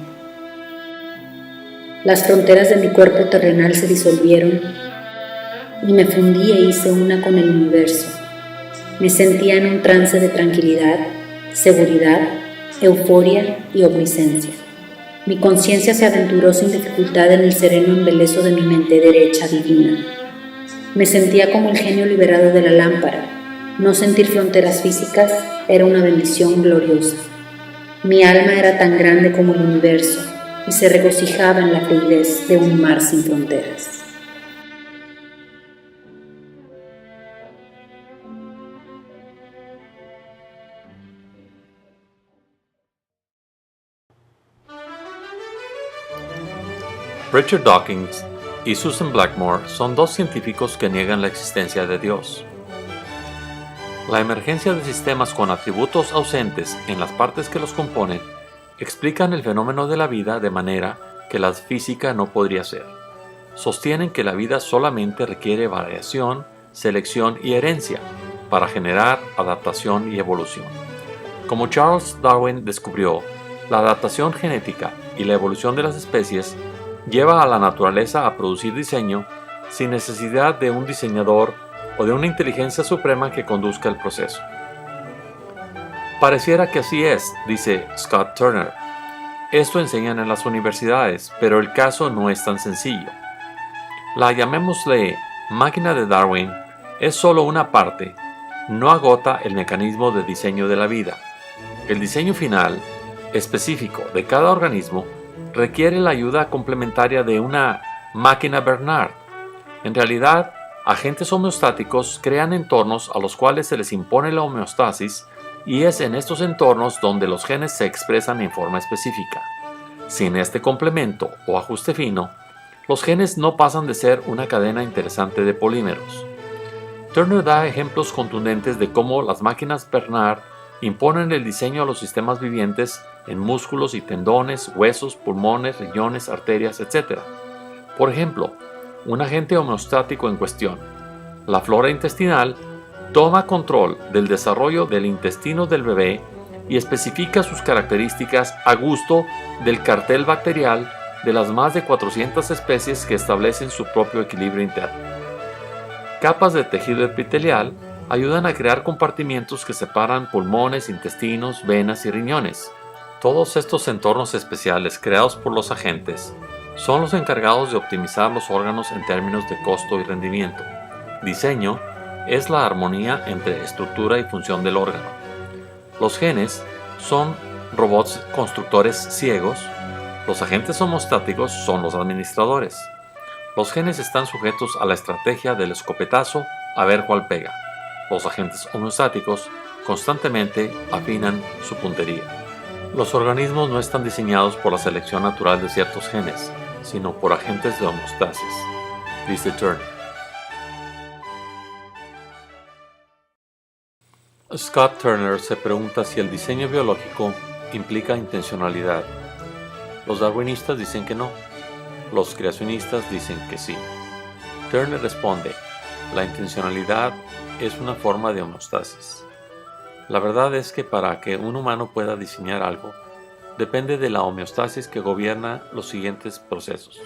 Las fronteras de mi cuerpo terrenal se disolvieron y me fundí e hice una con el universo. Me sentía en un trance de tranquilidad, seguridad, euforia y omnisciencia. Mi conciencia se aventuró sin dificultad en el sereno embeleso de mi mente derecha divina. Me sentía como el genio liberado de la lámpara. No sentir fronteras físicas era una bendición gloriosa. Mi alma era tan grande como el universo y se regocijaba en la fluidez de un mar sin fronteras. Richard Dawkins y Susan Blackmore son dos científicos que niegan la existencia de Dios. La emergencia de sistemas con atributos ausentes en las partes que los componen explican el fenómeno de la vida de manera que la física no podría ser. Sostienen que la vida solamente requiere variación, selección y herencia para generar adaptación y evolución. Como Charles Darwin descubrió, la adaptación genética y la evolución de las especies lleva a la naturaleza a producir diseño sin necesidad de un diseñador o de una inteligencia suprema que conduzca el proceso. Pareciera que así es, dice Scott Turner. Esto enseñan en las universidades, pero el caso no es tan sencillo. La, llamémosle, máquina de Darwin es solo una parte, no agota el mecanismo de diseño de la vida. El diseño final, específico de cada organismo, requiere la ayuda complementaria de una máquina Bernard. En realidad, agentes homeostáticos crean entornos a los cuales se les impone la homeostasis y es en estos entornos donde los genes se expresan en forma específica. Sin este complemento o ajuste fino, los genes no pasan de ser una cadena interesante de polímeros. Turner da ejemplos contundentes de cómo las máquinas Bernard imponen el diseño a los sistemas vivientes en músculos y tendones, huesos, pulmones, riñones, arterias, etc. Por ejemplo, un agente homeostático en cuestión, la flora intestinal, toma control del desarrollo del intestino del bebé y especifica sus características a gusto del cartel bacterial de las más de 400 especies que establecen su propio equilibrio interno. Capas de tejido epitelial ayudan a crear compartimientos que separan pulmones, intestinos, venas y riñones. Todos estos entornos especiales creados por los agentes son los encargados de optimizar los órganos en términos de costo y rendimiento. Diseño es la armonía entre estructura y función del órgano. Los genes son robots constructores ciegos. Los agentes homostáticos son los administradores. Los genes están sujetos a la estrategia del escopetazo a ver cuál pega. Los agentes homeostáticos constantemente afinan su puntería. Los organismos no están diseñados por la selección natural de ciertos genes, sino por agentes de homeostasis, dice Turner. Scott Turner se pregunta si el diseño biológico implica intencionalidad. Los darwinistas dicen que no. Los creacionistas dicen que sí. Turner responde, la intencionalidad es una forma de homeostasis. La verdad es que para que un humano pueda diseñar algo, depende de la homeostasis que gobierna los siguientes procesos: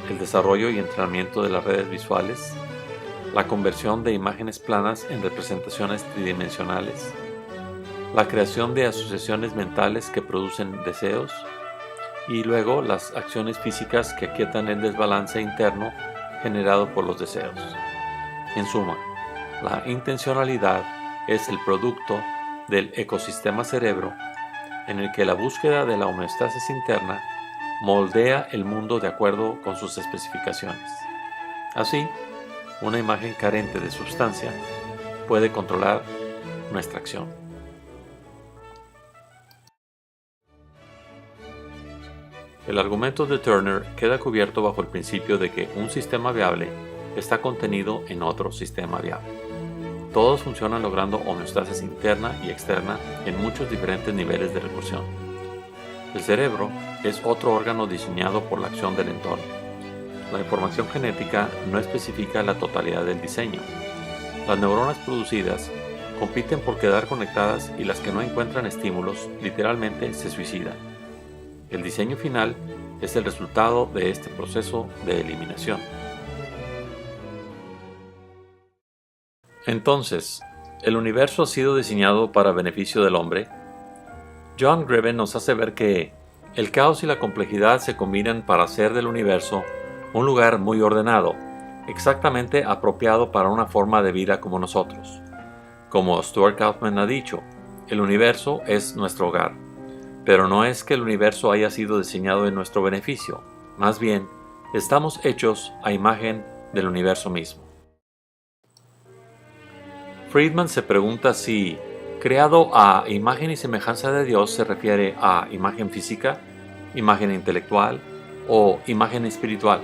el desarrollo y entrenamiento de las redes visuales, la conversión de imágenes planas en representaciones tridimensionales, la creación de asociaciones mentales que producen deseos, y luego las acciones físicas que aquietan el desbalance interno generado por los deseos. En suma, la intencionalidad es el producto del ecosistema cerebro en el que la búsqueda de la homeostasis interna moldea el mundo de acuerdo con sus especificaciones. Así, una imagen carente de sustancia puede controlar nuestra acción. El argumento de Turner queda cubierto bajo el principio de que un sistema viable está contenido en otro sistema viable. Todos funcionan logrando homeostasis interna y externa en muchos diferentes niveles de recursión. El cerebro es otro órgano diseñado por la acción del entorno. La información genética no especifica la totalidad del diseño. Las neuronas producidas compiten por quedar conectadas y las que no encuentran estímulos literalmente se suicidan. El diseño final es el resultado de este proceso de eliminación. Entonces, ¿el universo ha sido diseñado para beneficio del hombre? John Greven nos hace ver que el caos y la complejidad se combinan para hacer del universo un lugar muy ordenado, exactamente apropiado para una forma de vida como nosotros. Como Stuart Kauffman ha dicho, el universo es nuestro hogar, pero no es que el universo haya sido diseñado en nuestro beneficio, más bien, estamos hechos a imagen del universo mismo. Friedman se pregunta si creado a imagen y semejanza de Dios se refiere a imagen física, imagen intelectual o imagen espiritual.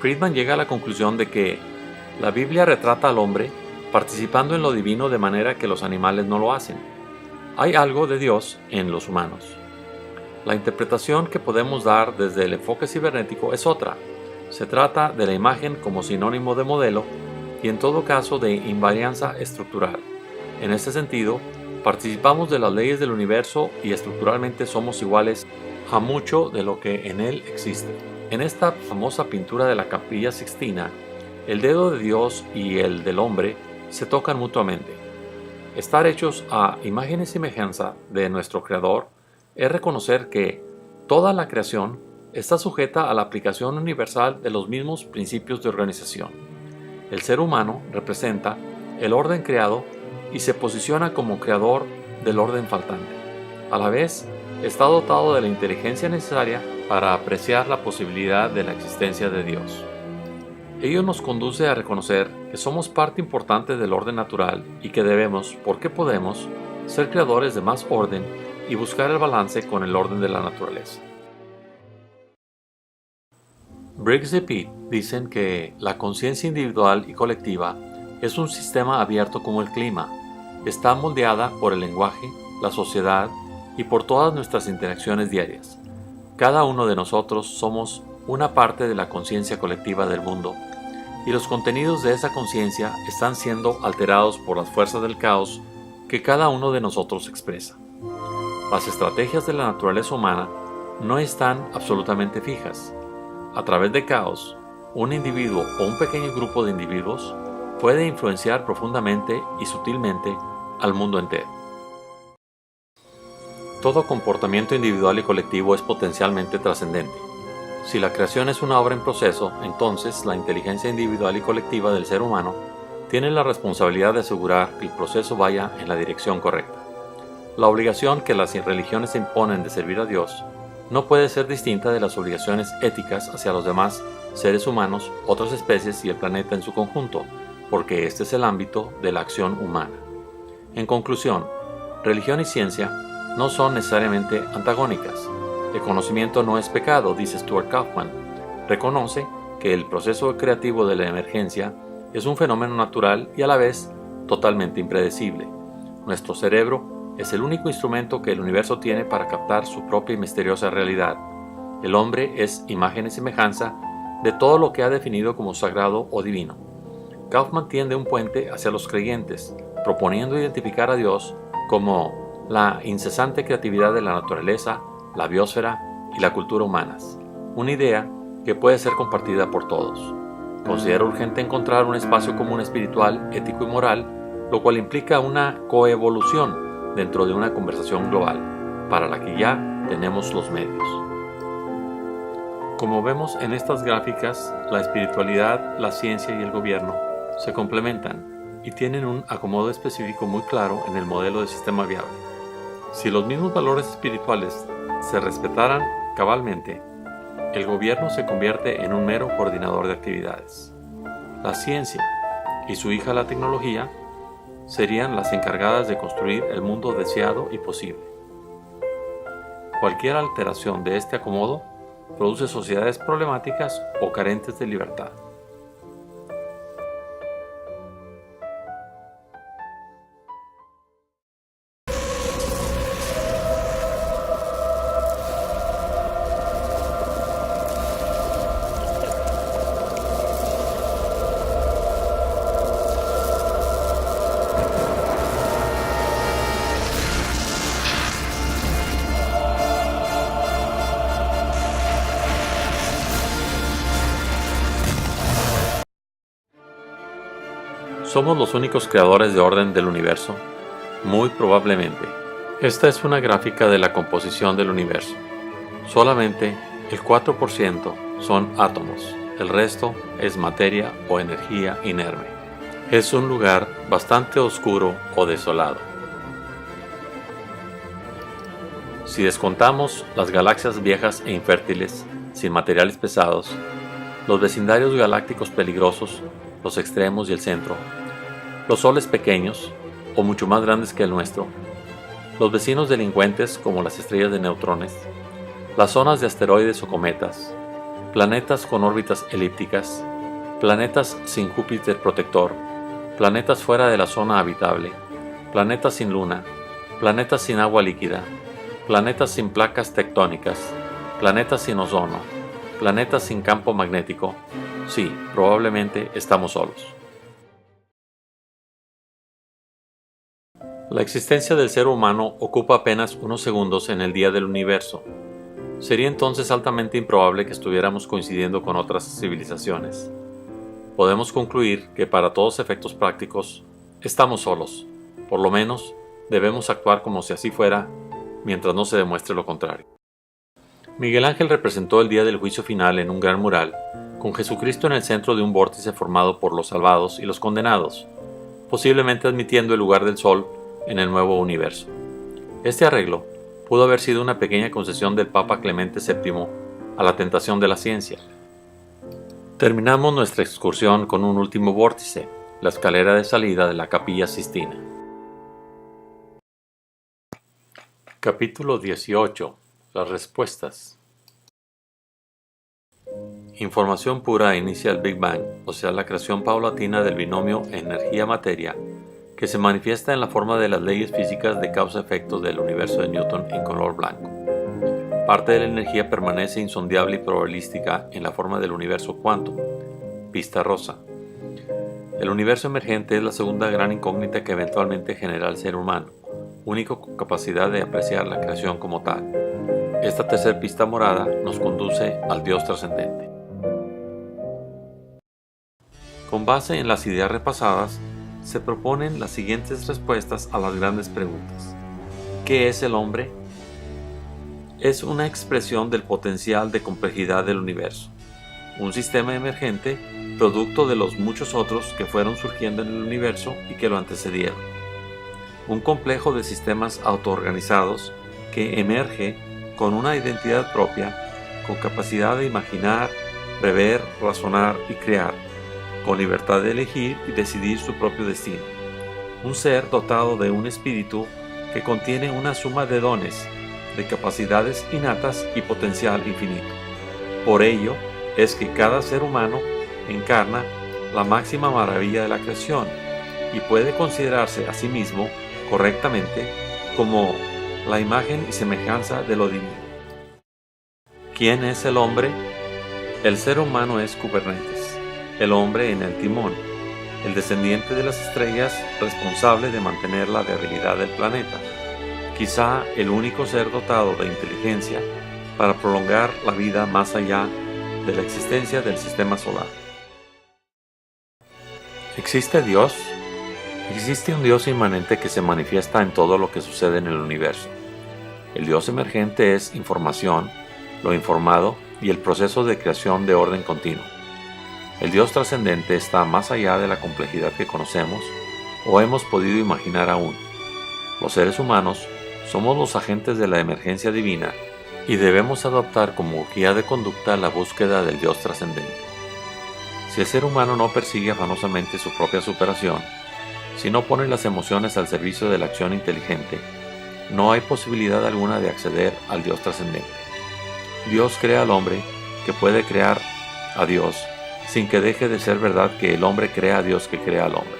Friedman llega a la conclusión de que la Biblia retrata al hombre participando en lo divino de manera que los animales no lo hacen. Hay algo de Dios en los humanos. La interpretación que podemos dar desde el enfoque cibernético es otra. Se trata de la imagen como sinónimo de modelo y en todo caso de invarianza estructural. En este sentido, participamos de las leyes del universo y estructuralmente somos iguales a mucho de lo que en él existe. En esta famosa pintura de la Capilla Sixtina, el dedo de Dios y el del hombre se tocan mutuamente. Estar hechos a imagen y semejanza de nuestro Creador es reconocer que toda la creación está sujeta a la aplicación universal de los mismos principios de organización. El ser humano representa el orden creado y se posiciona como creador del orden faltante. A la vez, está dotado de la inteligencia necesaria para apreciar la posibilidad de la existencia de Dios. Ello nos conduce a reconocer que somos parte importante del orden natural y que debemos, porque podemos, ser creadores de más orden y buscar el balance con el orden de la naturaleza. Briggs y Pitt dicen que la conciencia individual y colectiva es un sistema abierto como el clima. Está moldeada por el lenguaje, la sociedad y por todas nuestras interacciones diarias. Cada uno de nosotros somos una parte de la conciencia colectiva del mundo y los contenidos de esa conciencia están siendo alterados por las fuerzas del caos que cada uno de nosotros expresa. Las estrategias de la naturaleza humana no están absolutamente fijas. A través de caos, un individuo o un pequeño grupo de individuos puede influenciar profundamente y sutilmente al mundo entero. Todo comportamiento individual y colectivo es potencialmente trascendente. Si la creación es una obra en proceso, entonces la inteligencia individual y colectiva del ser humano tiene la responsabilidad de asegurar que el proceso vaya en la dirección correcta. La obligación que las religiones imponen de servir a Dios no puede ser distinta de las obligaciones éticas hacia los demás seres humanos, otras especies y el planeta en su conjunto, porque este es el ámbito de la acción humana. En conclusión, religión y ciencia no son necesariamente antagónicas. El conocimiento no es pecado, dice Stuart Kauffman. Reconoce que el proceso creativo de la emergencia es un fenómeno natural y a la vez totalmente impredecible. Nuestro cerebro es el único instrumento que el universo tiene para captar su propia y misteriosa realidad. El hombre es imagen y semejanza de todo lo que ha definido como sagrado o divino. Kauffman tiende un puente hacia los creyentes, proponiendo identificar a Dios como la incesante creatividad de la naturaleza, la biosfera y la cultura humanas, una idea que puede ser compartida por todos. Considera urgente encontrar un espacio común espiritual, ético y moral, lo cual implica una coevolución dentro de una conversación global, para la que ya tenemos los medios. Como vemos en estas gráficas, la espiritualidad, la ciencia y el gobierno se complementan y tienen un acomodo específico muy claro en el modelo de sistema viable. Si los mismos valores espirituales se respetaran cabalmente, el gobierno se convierte en un mero coordinador de actividades. La ciencia y su hija la tecnología serían las encargadas de construir el mundo deseado y posible. Cualquier alteración de este acomodo produce sociedades problemáticas o carentes de libertad. ¿Somos los únicos creadores de orden del universo? Muy probablemente. Esta es una gráfica de la composición del universo. Solamente el 4% son átomos, el resto es materia o energía inerme. Es un lugar bastante oscuro o desolado. Si descontamos las galaxias viejas e infértiles, sin materiales pesados, los vecindarios galácticos peligrosos, los extremos y el centro, los soles pequeños o mucho más grandes que el nuestro, los vecinos delincuentes como las estrellas de neutrones, las zonas de asteroides o cometas, planetas con órbitas elípticas, planetas sin Júpiter protector, planetas fuera de la zona habitable, planetas sin luna, planetas sin agua líquida, planetas sin placas tectónicas, planetas sin ozono, planetas sin campo magnético. Sí, probablemente estamos solos. La existencia del ser humano ocupa apenas unos segundos en el día del universo. Sería entonces altamente improbable que estuviéramos coincidiendo con otras civilizaciones. Podemos concluir que para todos efectos prácticos, estamos solos. Por lo menos, debemos actuar como si así fuera, mientras no se demuestre lo contrario. Miguel Ángel representó el día del juicio final en un gran mural, con Jesucristo en el centro de un vórtice formado por los salvados y los condenados, posiblemente admitiendo el lugar del sol en el nuevo universo. Este arreglo pudo haber sido una pequeña concesión del Papa Clemente VII a la tentación de la ciencia. Terminamos nuestra excursión con un último vórtice, la escalera de salida de la Capilla Sistina. Capítulo 18. Las respuestas. Información pura inicia el Big Bang, o sea, la creación paulatina del binomio energía-materia, que se manifiesta en la forma de las leyes físicas de causa-efecto del universo de Newton en color blanco. Parte de la energía permanece insondable y probabilística en la forma del universo quantum, pista rosa. El universo emergente es la segunda gran incógnita que eventualmente genera el ser humano, único con capacidad de apreciar la creación como tal. Esta tercera pista morada nos conduce al Dios trascendente. Con base en las ideas repasadas, se proponen las siguientes respuestas a las grandes preguntas. ¿Qué es el hombre? Es una expresión del potencial de complejidad del universo, un sistema emergente producto de los muchos otros que fueron surgiendo en el universo y que lo antecedieron. Un complejo de sistemas autoorganizados que emerge con una identidad propia, con capacidad de imaginar, prever, razonar y crear, con libertad de elegir y decidir su propio destino. Un ser dotado de un espíritu que contiene una suma de dones, de capacidades innatas y potencial infinito. Por ello es que cada ser humano encarna la máxima maravilla de la creación y puede considerarse a sí mismo correctamente como la imagen y semejanza de lo divino. ¿Quién es el hombre? El ser humano es Kubernetes, el hombre en el timón, el descendiente de las estrellas responsable de mantener la viabilidad del planeta, quizá el único ser dotado de inteligencia para prolongar la vida más allá de la existencia del sistema solar. ¿Existe Dios? Existe un Dios inmanente que se manifiesta en todo lo que sucede en el universo. El Dios emergente es información, lo informado y el proceso de creación de orden continuo. El Dios trascendente está más allá de la complejidad que conocemos o hemos podido imaginar aún. Los seres humanos somos los agentes de la emergencia divina y debemos adoptar como guía de conducta la búsqueda del Dios trascendente. Si el ser humano no persigue afanosamente su propia superación, si no pone las emociones al servicio de la acción inteligente, no hay posibilidad alguna de acceder al Dios trascendente. Dios crea al hombre que puede crear a Dios sin que deje de ser verdad que el hombre crea a Dios que crea al hombre.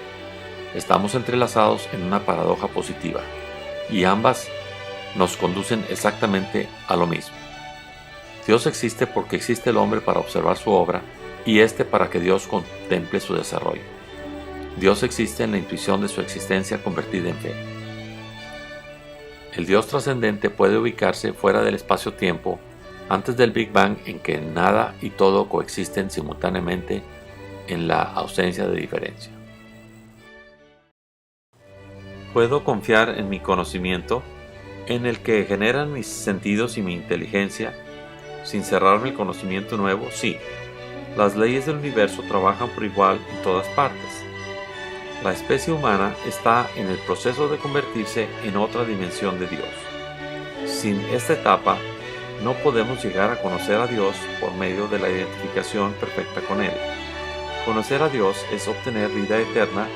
Estamos entrelazados en una paradoja positiva y ambas nos conducen exactamente a lo mismo. Dios existe porque existe el hombre para observar su obra y éste para que Dios contemple su desarrollo. Dios existe en la intuición de su existencia convertida en fe. El Dios trascendente puede ubicarse fuera del espacio-tiempo antes del Big Bang, en que nada y todo coexisten simultáneamente en la ausencia de diferencia. ¿Puedo confiar en mi conocimiento, en el que generan mis sentidos y mi inteligencia, sin cerrarme el conocimiento nuevo? Sí. Las leyes del universo trabajan por igual en todas partes. La especie humana está en el proceso de convertirse en otra dimensión de Dios. Sin esta etapa, no podemos llegar a conocer a Dios por medio de la identificación perfecta con Él. Conocer a Dios es obtener vida eterna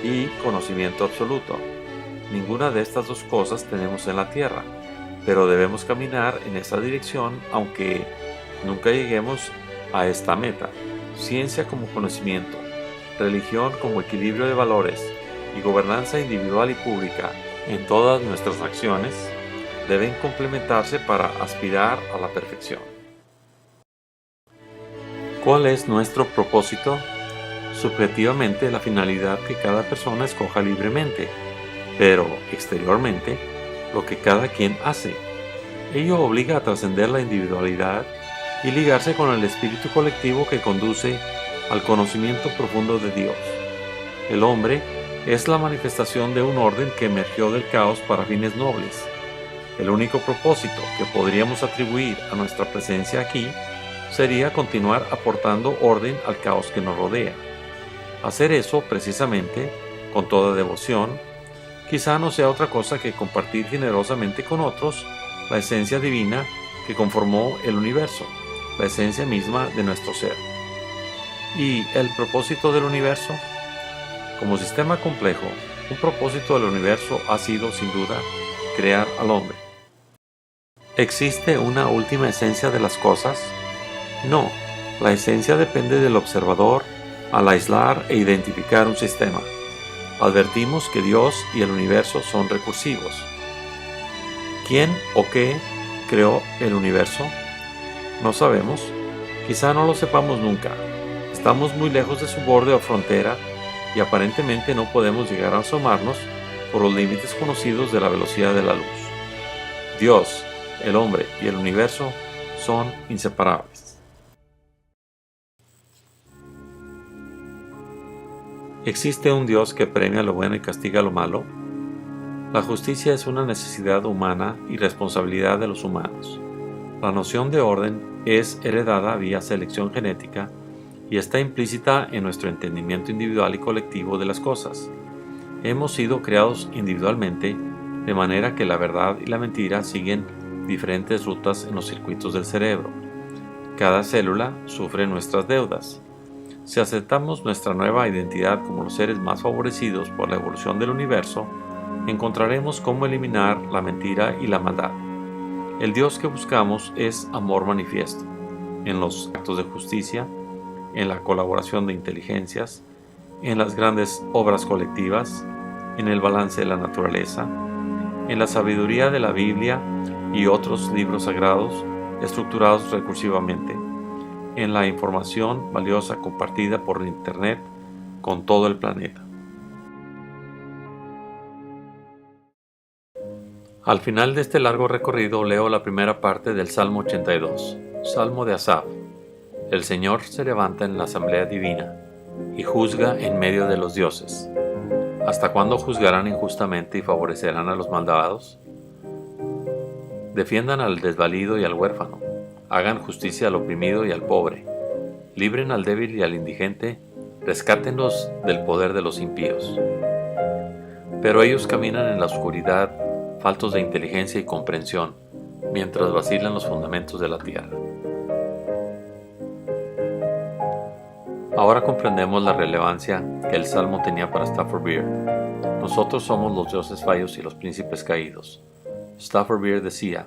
y conocimiento absoluto. Ninguna de estas dos cosas tenemos en la tierra, pero debemos caminar en esa dirección aunque nunca lleguemos a esta meta. Ciencia como conocimiento, religión como equilibrio de valores y gobernanza individual y pública en todas nuestras acciones deben complementarse para aspirar a la perfección. ¿Cuál es nuestro propósito? Subjetivamente, la finalidad que cada persona escoja libremente, pero exteriormente, lo que cada quien hace. Ello obliga a trascender la individualidad y ligarse con el espíritu colectivo que conduce al conocimiento profundo de Dios. El hombre es la manifestación de un orden que emergió del caos para fines nobles. El único propósito que podríamos atribuir a nuestra presencia aquí sería continuar aportando orden al caos que nos rodea. Hacer eso precisamente, con toda devoción, quizá no sea otra cosa que compartir generosamente con otros la esencia divina que conformó el universo, la esencia misma de nuestro ser. ¿Y el propósito del universo? Como sistema complejo, un propósito del universo ha sido, sin duda, crear al hombre. ¿Existe una última esencia de las cosas? No, la esencia depende del observador al aislar e identificar un sistema. Advertimos que Dios y el universo son recursivos. ¿Quién o qué creó el universo? No sabemos, quizá no lo sepamos nunca. Estamos muy lejos de su borde o frontera y aparentemente no podemos llegar a asomarnos por los límites conocidos de la velocidad de la luz. Dios, el hombre y el universo son inseparables. ¿Existe un Dios que premia lo bueno y castiga lo malo? La justicia es una necesidad humana y responsabilidad de los humanos. La noción de orden es heredada vía selección genética y está implícita en nuestro entendimiento individual y colectivo de las cosas. Hemos sido creados individualmente, de manera que la verdad y la mentira siguen diferentes rutas en los circuitos del cerebro. Cada célula sufre nuestras deudas. Si aceptamos nuestra nueva identidad como los seres más favorecidos por la evolución del universo, encontraremos cómo eliminar la mentira y la maldad. El Dios que buscamos es amor manifiesto, en los actos de justicia, en la colaboración de inteligencias, en las grandes obras colectivas, en el balance de la naturaleza, en la sabiduría de la Biblia y otros libros sagrados estructurados recursivamente, en la información valiosa compartida por Internet con todo el planeta. Al final de este largo recorrido leo la primera parte del Salmo 82, Salmo de Asaf. El Señor se levanta en la asamblea divina y juzga en medio de los dioses. ¿Hasta cuándo juzgarán injustamente y favorecerán a los malvados? Defiendan al desvalido y al huérfano, hagan justicia al oprimido y al pobre, libren al débil y al indigente, rescátenlos del poder de los impíos. Pero ellos caminan en la oscuridad, faltos de inteligencia y comprensión, mientras vacilan los fundamentos de la tierra. Ahora comprendemos la relevancia que el Salmo tenía para Stafford Beer. Nosotros somos los dioses fallos y los príncipes caídos. Stafford Beer decía,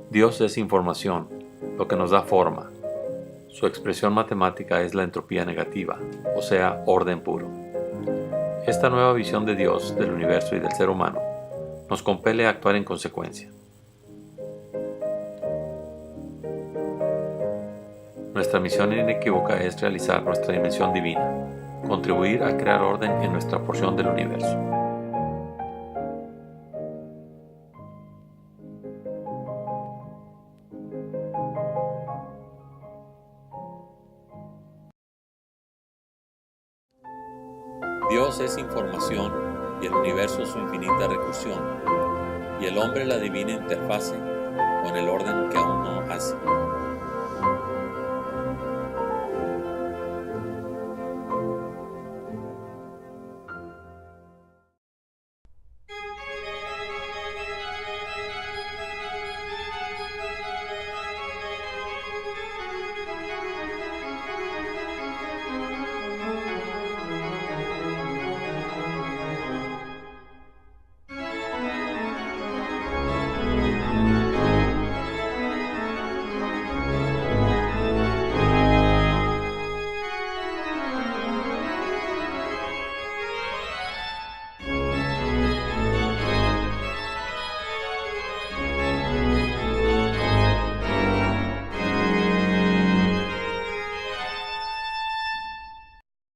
Dios es información, lo que nos da forma. Su expresión matemática es la entropía negativa, o sea, orden puro. Esta nueva visión de Dios, del universo y del ser humano, nos compele a actuar en consecuencia. Nuestra misión inequívoca es realizar nuestra dimensión divina, contribuir a crear orden en nuestra porción del universo. Dios es información y el universo su infinita recursión, y el hombre la divina interfase con el orden que aún no hace.